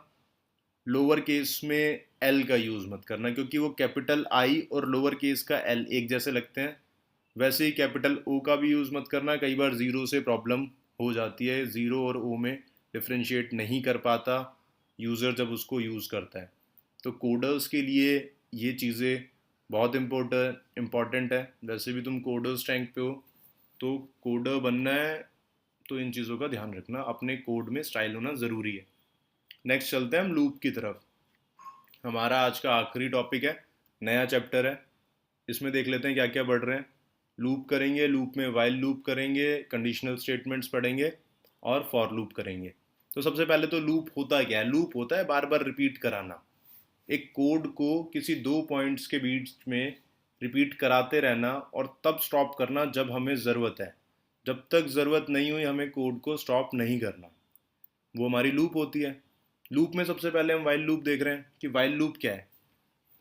लोअर केस में एल का यूज़ मत करना, क्योंकि वो कैपिटल आई और लोअर केस का एल एक जैसे लगते हैं। वैसे ही कैपिटल ओ का भी यूज़ मत करना, कई बार ज़ीरो से प्रॉब्लम हो जाती है। ज़ीरो और ओ में डिफ्रेंशिएट नहीं कर पाता यूज़र जब उसको यूज़ करता है। तो कोडर्स के लिए ये चीज़ें बहुत इम्पोर्टेंट है। वैसे भी तुम कोडर्स रैंक पे हो, तो कोडर बनना है तो इन चीज़ों का ध्यान रखना, अपने कोड में स्टाइल होना ज़रूरी है। नेक्स्ट चलते हैं हम लूप की तरफ। हमारा आज का आखिरी टॉपिक है, नया चैप्टर है। इसमें देख लेते हैं क्या क्या पढ़ रहे हैं। लूप करेंगे, लूप में वाइल लूप करेंगे, कंडीशनल स्टेटमेंट्स पढ़ेंगे और फॉर लूप करेंगे। तो सबसे पहले तो लूप होता क्या है? लूप होता है बार बार रिपीट कराना। एक कोड को किसी दो पॉइंट्स के बीच में रिपीट कराते रहना और तब स्टॉप करना जब हमें ज़रूरत है। जब तक ज़रूरत नहीं हुई हमें कोड को स्टॉप नहीं करना, वो हमारी लूप होती है। लूप में सबसे पहले हम वाइल लूप देख रहे हैं कि वाइल लूप क्या है।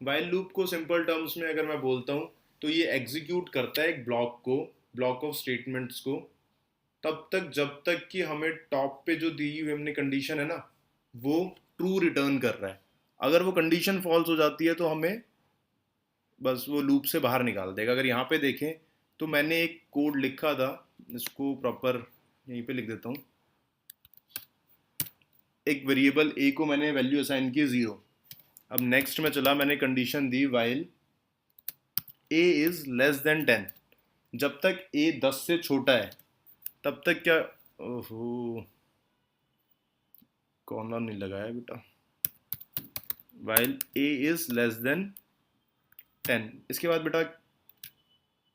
वाइल लूप को सिंपल टर्म्स में अगर मैं बोलता हूँ तो ये एग्जीक्यूट करता है एक ब्लॉक ऑफ स्टेटमेंट्स को, तब तक जब तक कि हमें टॉप पे जो दी हुई हमने कंडीशन है ना, वो ट्रू रिटर्न कर रहा है। अगर वो कंडीशन फॉल्स हो जाती है तो हमें बस वो लूप से बाहर निकाल देगा। अगर यहाँ पे देखें तो मैंने एक कोड लिखा था, इसको प्रॉपर यहीं पे लिख देता हूँ। एक वेरिएबल ए को मैंने वैल्यू असाइन की 0। अब नेक्स्ट में चला, मैंने condition the while a is less than 10। जब तक ए 10 से छोटा है तब तक क्या, ओहो कॉर्नर नहीं लगाया बेटा, while a is less than 10। इसके बाद बेटा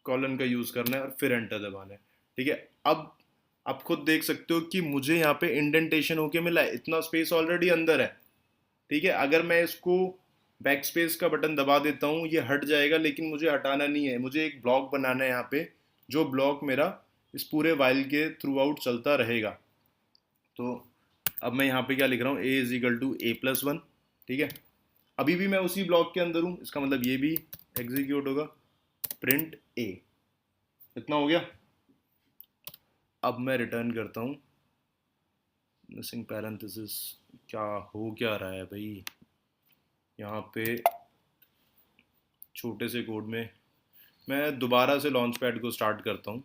कॉलन का यूज करना है और फिर एंटर दबाना है। ठीक है, अब आप खुद देख सकते हो कि मुझे यहाँ पे इंडेंटेशन होके मिला है, इतना स्पेस ऑलरेडी अंदर है। ठीक है, अगर मैं इसको बैक स्पेस का बटन दबा देता हूँ ये हट जाएगा, लेकिन मुझे हटाना नहीं है, मुझे एक ब्लॉक बनाना है यहाँ पे, जो ब्लॉक मेरा इस पूरे वाइल के थ्रू आउट चलता रहेगा। तो अब मैं यहाँ पे क्या लिख रहा हूँ, A is equal to A plus 1। ठीक है, अभी भी मैं उसी ब्लॉक के अंदर हूँ, इसका मतलब ये भी एग्जीक्यूट होगा, प्रिंट ए। इतना हो गया। अब मैं रिटर्न करता हूँ मिसिंग पैरेंथेसिस। क्या हो क्या रहा है भाई यहाँ पे छोटे से कोड में। मैं दोबारा से लॉन्च पैड को स्टार्ट करता हूँ,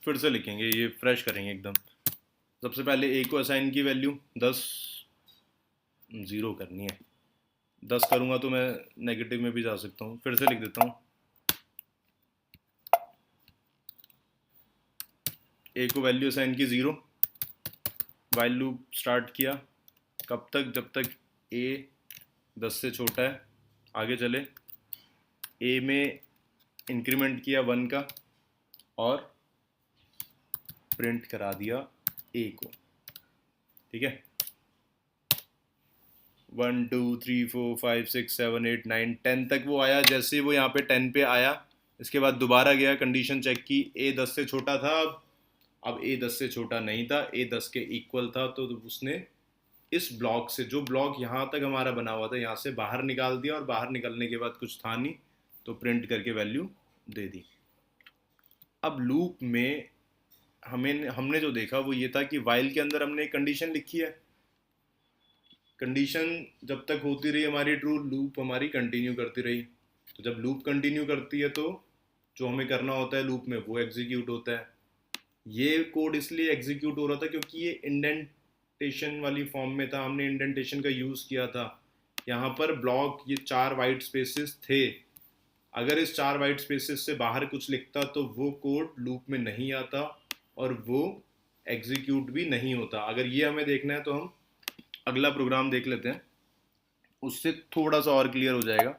फिर से लिखेंगे, ये फ्रेश करेंगे एकदम। सबसे पहले ए को असाइन की वैल्यू 10, 0 करनी है। 10 करूँगा तो मैं नेगेटिव में भी जा सकता हूँ। फिर से लिख देता हूँ, ए को वैल्यू असाइन की 0, वाइल लूप स्टार्ट किया, कब तक, जब तक ए 10 से छोटा है। आगे चले, ए में इंक्रीमेंट किया 1 का और प्रिंट करा दिया ए को। ठीक है, 1 2 3 4 5 6 7 8 9 10 तक वो आया। जैसे वो यहाँ पे 10 पे आया, इसके बाद दोबारा गया, कंडीशन चेक की, ए 10 से छोटा था। अब ए 10 से छोटा नहीं था, ए 10 के इक्वल था, तो उसने इस ब्लॉक से, जो ब्लॉक यहाँ तक हमारा बना हुआ था, यहाँ से बाहर निकाल दिया, और बाहर निकलने के बाद कुछ था नहीं तो प्रिंट करके वैल्यू दे दी। अब लूप में हमने जो देखा वो ये था कि वाइल के अंदर हमने एक कंडीशन लिखी है। कंडीशन जब तक होती रही हमारी ट्रू, लूप हमारी कंटिन्यू करती रही। तो जब लूप कंटिन्यू करती है तो जो हमें करना होता है लूप में वो एग्जीक्यूट होता है। ये कोड इसलिए एग्जीक्यूट हो रहा था क्योंकि ये इंडेंटेशन वाली फॉर्म में था, हमने इंडेंटेशन का यूज़ किया था। यहाँ पर ब्लॉक, ये 4 वाइट स्पेसेस थे। अगर इस 4 वाइट स्पेसेस से बाहर कुछ लिखता तो वो कोड लूप में नहीं आता और वो एग्जीक्यूट भी नहीं होता। अगर ये हमें देखना है तो हम अगला प्रोग्राम देख लेते हैं। उससे थोड़ा सा और क्लियर हो जाएगा।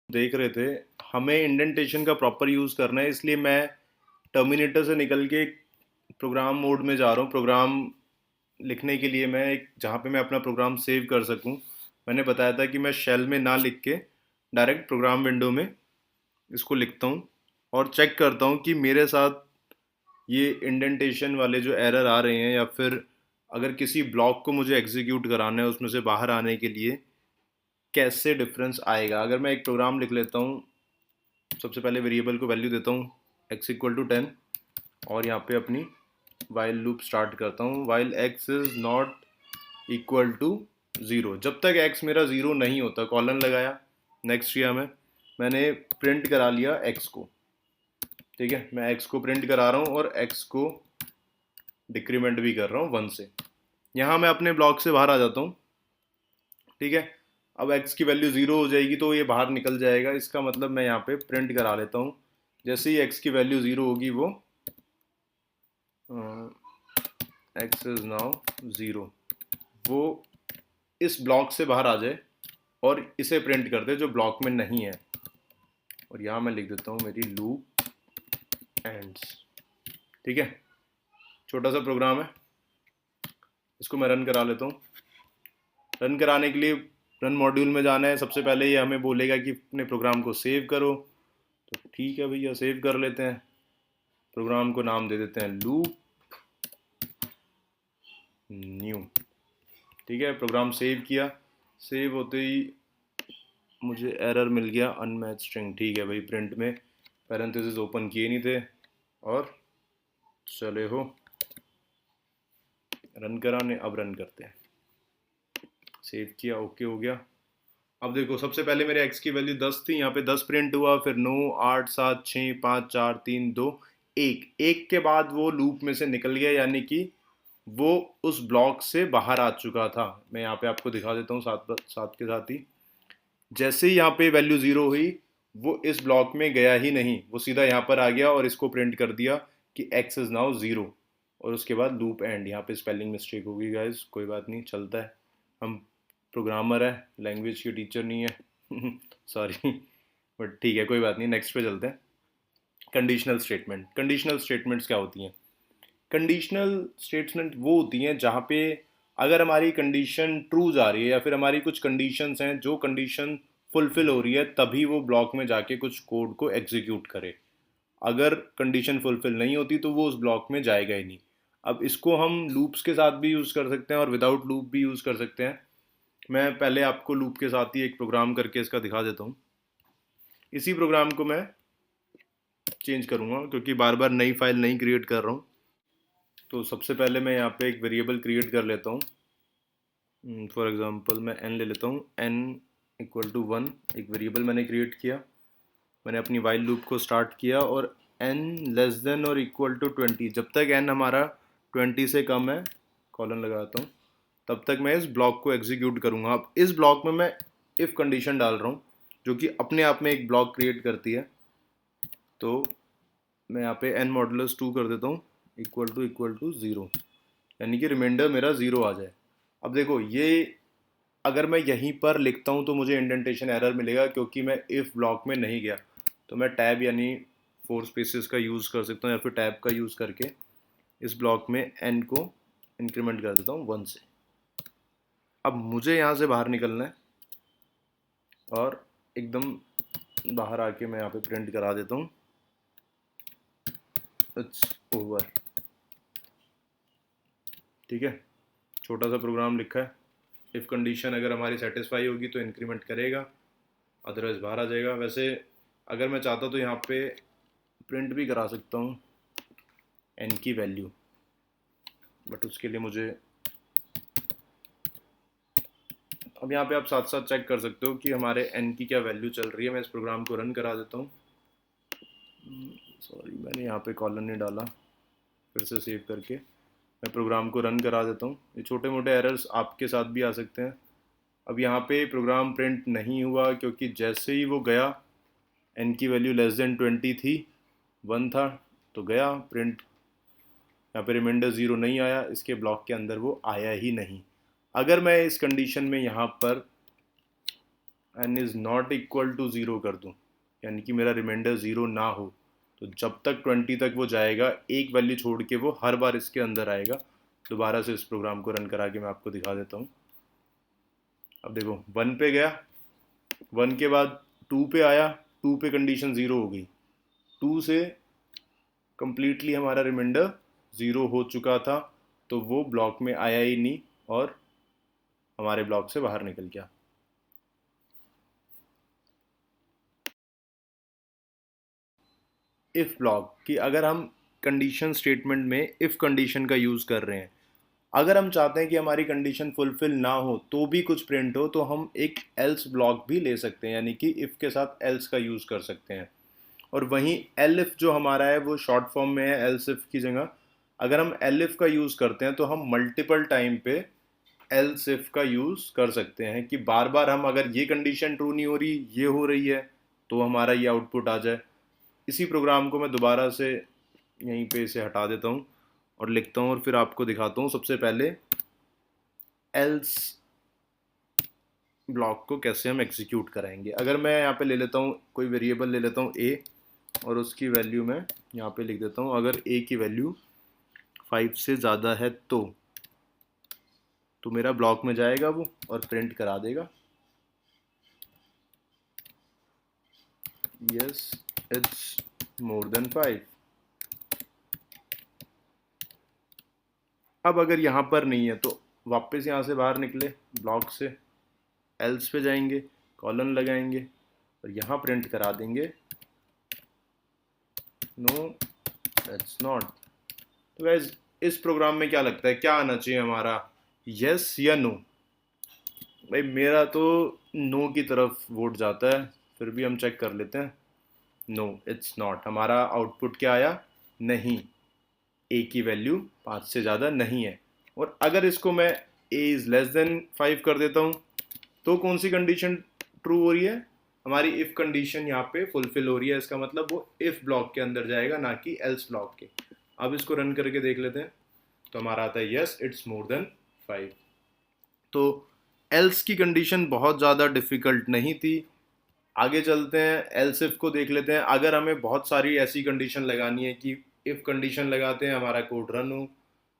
देख रहे थे, हमें इंडेंटेशन का प्रॉपर यूज़ करना है, इसलिए मैं टर्मिनेटर से निकल के प्रोग्राम मोड में जा रहा हूँ। प्रोग्राम लिखने के लिए मैं एक जहाँ पे मैं अपना प्रोग्राम सेव कर सकूँ, मैंने बताया था कि मैं शेल में ना लिख के डायरेक्ट प्रोग्राम विंडो में इसको लिखता हूँ और चेक करता हूँ कि मेरे साथ ये इंडेंटेशन वाले जो एरर आ रहे हैं, या फिर अगर किसी ब्लॉक को मुझे एग्जीक्यूट कराना है उसमें से बाहर आने के लिए कैसे डिफरेंस आएगा। अगर मैं एक प्रोग्राम लिख लेता हूँ, सबसे पहले वेरिएबल को वैल्यू देता हूँ x=10 और यहाँ पे अपनी वाइल लूप स्टार्ट करता हूँ। While x is not equal to zero, जब तक x मेरा ज़ीरो नहीं होता, कॉलन लगाया, नेक्स्ट किया मैंने प्रिंट करा लिया x को। ठीक है, मैं x को प्रिंट करा रहा हूँ और x को डिक्रीमेंट भी कर रहा हूँ 1 से। यहाँ मैं अपने ब्लॉक से बाहर आ जाता हूँ। ठीक है, अब x की वैल्यू ज़ीरो हो जाएगी तो ये बाहर निकल जाएगा। इसका मतलब मैं यहाँ पे प्रिंट करा लेता हूँ, जैसे ही x की वैल्यू ज़ीरो होगी वो x इज़ नाउ ज़ीरो, वो इस ब्लॉक से बाहर आ जाए और इसे प्रिंट कर दे जो ब्लॉक में नहीं है। और यहाँ मैं लिख देता हूँ मेरी लूप एंड्स। ठीक है, छोटा सा प्रोग्राम है, इसको मैं रन करा लेता हूँ। रन कराने के लिए रन मॉड्यूल में जाना है। सबसे पहले ये हमें बोलेगा कि अपने प्रोग्राम को सेव करो, तो ठीक है भैया, सेव कर लेते हैं। प्रोग्राम को नाम दे देते हैं लूप न्यू। ठीक है, प्रोग्राम सेव किया। सेव होते ही मुझे एरर मिल गया, अनमैच स्ट्रिंग। ठीक है भाई, प्रिंट में पैरेंथेसिस ओपन किए नहीं थे। और चले हो रन कराने, अब रन करते हैं। सेव किया, ओके हो गया। अब देखो, सबसे पहले मेरे x की वैल्यू 10 थी, यहाँ पे 10 प्रिंट हुआ, फिर 9 8 7 6 5 4 3 2 1। एक के बाद वो लूप में से निकल गया, यानी कि वो उस ब्लॉक से बाहर आ चुका था। मैं यहाँ पे आपको दिखा देता हूँ साथ साथ के साथ ही। जैसे ही यहाँ पे वैल्यू ज़ीरो हुई, वो इस ब्लॉक में गया ही नहीं, वो सीधा यहाँ पर आ गया और इसको प्रिंट कर दिया कि x इज़ नाउ ज़ीरो। और उसके बाद लूप एंड। यहाँ पे स्पेलिंग मिस्टेक होगी गाइस, कोई बात नहीं, चलता है, हम प्रोग्रामर है, लैंग्वेज के टीचर नहीं है। सॉरी, बट ठीक है, कोई बात नहीं, नेक्स्ट पे चलते हैं। Conditional statement. कंडीशनल स्टेटमेंट्स क्या होती हैं? कंडीशनल स्टेटमेंट वो होती हैं जहाँ पे अगर हमारी कंडीशन ट्रू जा रही है, या फिर हमारी कुछ कंडीशंस हैं जो कंडीशन फुलफिल हो रही है, तभी वो ब्लॉक में जाके कुछ कोड को एग्जीक्यूट करे। अगर कंडीशन फुलफिल नहीं होती तो वो उस ब्लॉक में जाएगा ही नहीं। अब इसको हम लूप्स के साथ भी यूज़ कर सकते हैं और विदाउट लूप भी यूज़ कर सकते हैं। मैं पहले आपको लूप के साथ ही एक प्रोग्राम करके इसका दिखा देता हूँ। इसी प्रोग्राम को मैं चेंज करूँगा क्योंकि बार बार नई फाइल नहीं क्रिएट कर रहा हूँ। तो सबसे पहले मैं यहाँ पे एक वेरिएबल क्रिएट कर लेता हूँ। फॉर एग्जांपल मैं n ले लेता हूँ, n=1 एक वेरिएबल मैंने क्रिएट किया। मैंने अपनी वाइल लूप को स्टार्ट किया और n लेस देन और इक्वल टू 20, जब तक n हमारा 20 से कम है, कॉलन लगाता हूँ, तब तक मैं इस ब्लॉक को एग्जीक्यूट करूँगा। अब इस ब्लॉक में मैं इफ़ कंडीशन डाल रहा हूँ जो कि अपने आप में एक ब्लॉक क्रिएट करती है। तो मैं यहाँ पे n-2 कर देता हूँ, इक्वल टू ज़ीरो, यानी कि रिमाइंडर मेरा ज़ीरो आ जाए। अब देखो, ये अगर मैं यहीं पर लिखता हूँ तो मुझे इंडेंटेशन एरर मिलेगा क्योंकि मैं इफ़ ब्लॉक में नहीं गया। तो मैं टैब यानी 4 स्पेसेस का यूज़ कर सकता हूँ, या फिर टैब का यूज़ करके इस ब्लॉक में n को इंक्रीमेंट कर देता हूँ 1 से। अब मुझे यहाँ से बाहर निकलना है और एकदम बाहर आके मैं यहाँ पे प्रिंट करा देता हूँ, इट्स ओवर। ठीक है, छोटा सा प्रोग्राम लिखा है। इफ़ कंडीशन अगर हमारी सेटिस्फाई होगी तो इंक्रीमेंट करेगा, अदरवाइज बाहर आ जाएगा। वैसे अगर मैं चाहता तो यहाँ पे प्रिंट भी करा सकता हूँ n की वैल्यू, बट उसके लिए मुझे, अब यहाँ पे आप साथ साथ चेक कर सकते हो कि हमारे n की क्या वैल्यू चल रही है। मैं इस प्रोग्राम को रन करा देता हूँ। सॉरी, मैंने यहाँ पे कॉलन नहीं डाला, फिर से सेव करके मैं प्रोग्राम को रन करा देता हूँ। ये छोटे मोटे एरर्स आपके साथ भी आ सकते हैं। अब यहाँ पे प्रोग्राम प्रिंट नहीं हुआ क्योंकि जैसे ही वो गया, n की वैल्यू लेस देन 20 थी, 1 था, तो गया प्रिंट। यहाँ पे रिमाइंडर ज़ीरो नहीं आया, इसके ब्लॉक के अंदर वो आया ही नहीं। अगर मैं इस कंडीशन में यहाँ पर N is not equal to zero कर दूँ, यानी कि मेरा रिमाइंडर ज़ीरो ना हो, तो जब तक 20 तक वो जाएगा एक वैल्यू छोड़ के वो हर बार इसके अंदर आएगा। दोबारा से इस प्रोग्राम को रन करा के मैं आपको दिखा देता हूँ। अब देखो 1 पे गया, 1 के बाद 2 पे आया, 2 पे कंडीशन ज़ीरो हो गई, 2 से कम्प्लीटली हमारा रिमाइंडर ज़ीरो हो चुका था, तो वो ब्लॉक में आया ही नहीं और हमारे ब्लॉक से बाहर निकल गया। इफ़ ब्लॉक कि अगर हम कंडीशन स्टेटमेंट में इफ़ कंडीशन का यूज़ कर रहे हैं, अगर हम चाहते हैं कि हमारी कंडीशन फुलफिल ना हो तो भी कुछ प्रिंट हो, तो हम एक एल्स ब्लॉक भी ले सकते हैं, यानी कि इफ़ के साथ एल्स का यूज़ कर सकते हैं। और वहीं एलिफ जो हमारा है वो शॉर्ट फॉर्म में है एल्स इफ की जगह। अगर हम एलिफ का यूज़ करते हैं तो हम मल्टीपल टाइम पे एल्स इफ का यूज़ कर सकते हैं कि बार बार हम अगर ये कंडीशन ट्रू नहीं हो रही, ये हो रही है, तो हमारा ये आउटपुट आ जाए। इसी प्रोग्राम को मैं दोबारा से यहीं पे इसे हटा देता हूँ और लिखता हूँ और फिर आपको दिखाता हूँ। सबसे पहले एल्स ब्लॉक को कैसे हम एग्जीक्यूट कराएंगे। अगर मैं यहाँ पे ले लेता हूँ, कोई वेरिएबल ले लेता हूँ ए, और उसकी वैल्यू मैं यहाँ पे लिख देता हूँ, अगर ए की वैल्यू 5 से ज़्यादा है तो मेरा ब्लॉक में जाएगा वो और प्रिंट करा देगा यस इट्स मोर देन 5। अब अगर यहाँ पर नहीं है तो वापस यहाँ से बाहर निकले ब्लॉक से, एल्स पे जाएंगे, कॉलन लगाएंगे और यहाँ प्रिंट करा देंगे नो इट्स नॉट। तो गाइज इस प्रोग्राम में क्या लगता है क्या आना चाहिए हमारा, यस या नो? भाई मेरा तो नो की तरफ वोट जाता है, फिर भी हम चेक कर लेते हैं। नो इट्स नॉट, हमारा आउटपुट क्या आया, नहीं, ए की वैल्यू 5 से ज़्यादा नहीं है। और अगर इसको मैं ए इज़ लेस देन 5 कर देता हूँ तो कौन सी कंडीशन ट्रू हो रही है, हमारी इफ़ कंडीशन यहाँ पे फुलफिल हो रही है। इसका मतलब वो इफ़ ब्लॉक के अंदर जाएगा, ना कि एल्स ब्लॉक के। अब इसको रन करके देख लेते हैं, तो हमारा आता है यस इट्स मोर देन 5। तो एल्स की कंडीशन बहुत ज़्यादा डिफ़िकल्ट नहीं थी। आगे चलते हैं, एल्स इफ को देख लेते हैं। अगर हमें बहुत सारी ऐसी कंडीशन लगानी है कि इफ़ कंडीशन लगाते हैं हमारा कोड रन हो,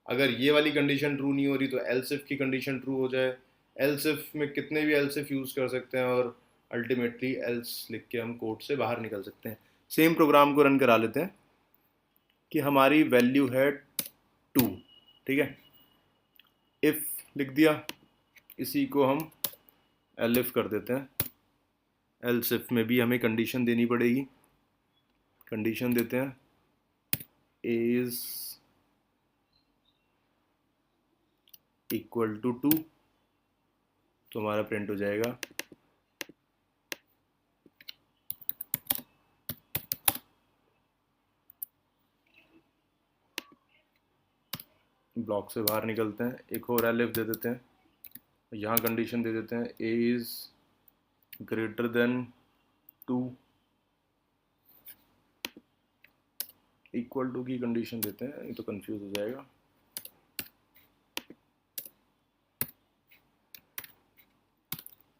अगर ये वाली कंडीशन ट्रू नहीं हो रही तो एल्स इफ की कंडीशन ट्रू हो जाए। एल्स इफ में कितने भी एल्स इफ यूज़ कर सकते हैं और अल्टीमेटली एल्स लिख के हम कोड से बाहर निकल सकते हैं। सेम प्रोग्राम को रन करा लेते हैं कि हमारी वैल्यू है 2, ठीक है, इफ़ लिख दिया, इसी को हम एलिफ कर देते हैं। एल्स इफ में भी हमें कंडीशन देनी पड़ेगी, कंडीशन देते हैं ए इज़ इक्वल टू 2, तो हमारा प्रिंट हो जाएगा ब्लॉक से बाहर निकलते हैं, एक और एलिफ दे देते हैं, यहाँ कंडीशन दे देते हैं A is greater than 2, equal to की कंडीशन देते हैं, ये तो कंफ्यूज हो जाएगा।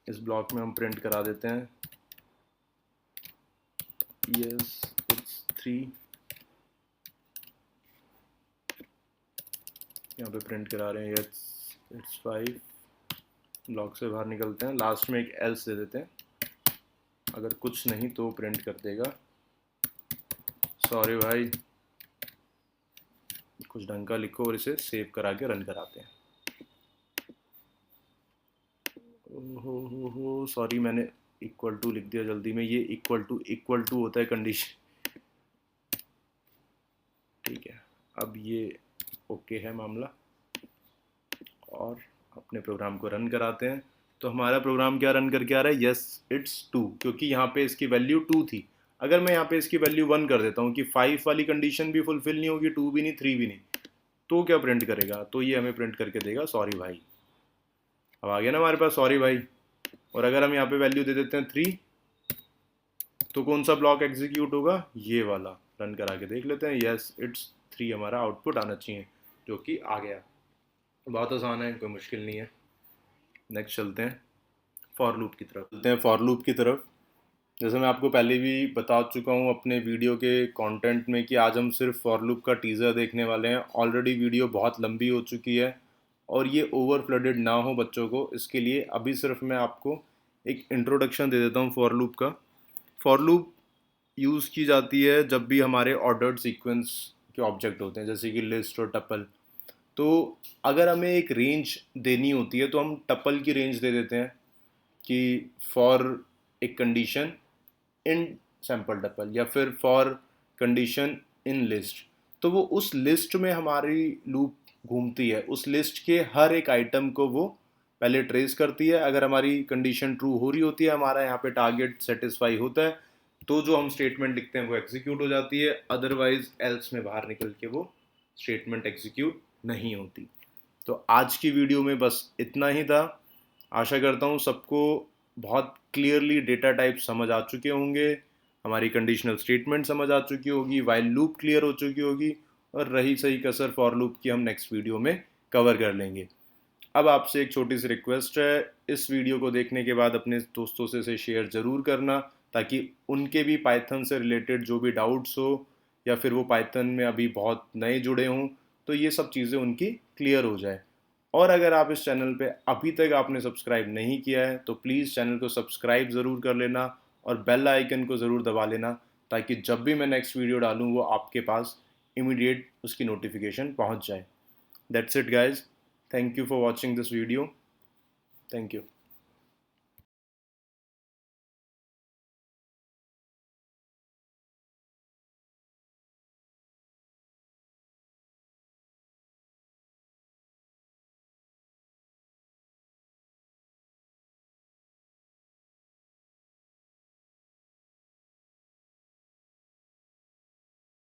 इस ब्लॉक में हम प्रिंट करा देते हैं यस इट्स 3, यहाँ पे प्रिंट करा रहे हैं यस इट्स 5। ब्लॉक से बाहर निकलते हैं, लास्ट में एक एल्स दे देते हैं, अगर कुछ नहीं तो प्रिंट कर देगा सॉरी भाई, कुछ ढंग का लिखो और इसे सेव करा के रन कराते हैं। हो सॉरी, मैंने इक्वल टू लिख दिया जल्दी में, ये इक्वल टू होता है कंडीशन, ठीक है। अब ये ओके है मामला, और अपने प्रोग्राम को रन कराते हैं। तो हमारा प्रोग्राम क्या रन करके आ रहा है, यस इट्स 2, क्योंकि यहाँ पे इसकी वैल्यू 2 थी। अगर मैं यहाँ पे इसकी वैल्यू 1 कर देता हूँ कि 5 वाली कंडीशन भी फुलफिल नहीं होगी, 2 भी नहीं, 3 भी नहीं, तो क्या प्रिंट करेगा, तो ये हमें प्रिंट करके देगा सॉरी भाई। अब आ गया ना हमारे पास सॉरी भाई। और अगर हम यहाँ पे वैल्यू दे देते हैं 3, तो कौन सा ब्लॉक एग्जीक्यूट होगा, ये वाला। रन करा के देख लेते हैं, यस इट्स 3 हमारा आउटपुट आना चाहिए, जो कि आ गया। बहुत आसान है, कोई मुश्किल नहीं है। नेक्स्ट चलते हैं, फॉर लूप की तरफ चलते हैं। फॉर लूप की तरफ, जैसे मैं आपको पहले भी बता चुका हूँ अपने वीडियो के कंटेंट में कि आज हम सिर्फ फॉर लूप का टीज़र देखने वाले हैं। ऑलरेडी वीडियो बहुत लंबी हो चुकी है और ये ओवर फ्लडेड ना हो बच्चों को, इसके लिए अभी सिर्फ मैं आपको एक इंट्रोडक्शन दे देता हूँ फॉर लूप का। फॉर लूप यूज़ की जाती है जब भी हमारे ऑर्डर्ड सीक्वेंस के ऑब्जेक्ट होते हैं, जैसे कि लिस्ट और टपल। तो अगर हमें एक रेंज देनी होती है तो हम टपल की रेंज दे देते हैं कि फॉर एक कंडीशन इन सैम्पल टपल, या फिर फॉर कंडीशन इन लिस्ट। तो वो उस लिस्ट में हमारी लूप घूमती है, उस लिस्ट के हर एक आइटम को वो पहले ट्रेस करती है। अगर हमारी कंडीशन ट्रू हो रही होती है, हमारा यहाँ पे टारगेट सेटिस्फाई होता है, तो जो हम स्टेटमेंट लिखते हैं वो एग्जीक्यूट हो जाती है। अदरवाइज एल्स में बाहर निकल के वो स्टेटमेंट एग्जीक्यूट नहीं होती। तो आज की वीडियो में बस इतना ही था। आशा करता हूँ सबको बहुत क्लियरली डेटा टाइप समझ आ चुके होंगे, हमारी कंडीशनल स्टेटमेंट समझ आ चुकी होगी, वाइल लूप क्लियर हो चुकी होगी, और रही सही कसर फॉर लूप की हम नेक्स्ट वीडियो में कवर कर लेंगे। अब आपसे एक छोटी सी रिक्वेस्ट है, इस वीडियो को देखने के बाद अपने दोस्तों से इसे शेयर ज़रूर करना, ताकि उनके भी पाइथन से रिलेटेड जो भी डाउट्स हो, या फिर वो पाइथन में अभी बहुत नए जुड़े हों, तो ये सब चीज़ें उनकी क्लियर हो जाए। और अगर आप इस चैनल पे अभी तक आपने सब्सक्राइब नहीं किया है तो प्लीज़ चैनल को सब्सक्राइब ज़रूर कर लेना और बेल आइकन को ज़रूर दबा लेना, ताकि जब भी मैं नेक्स्ट वीडियो डालूँ वो आपके पास इमीडिएट उसकी नोटिफिकेशन पहुंच जाए। That's it guys, thank you for watching this video, thank you.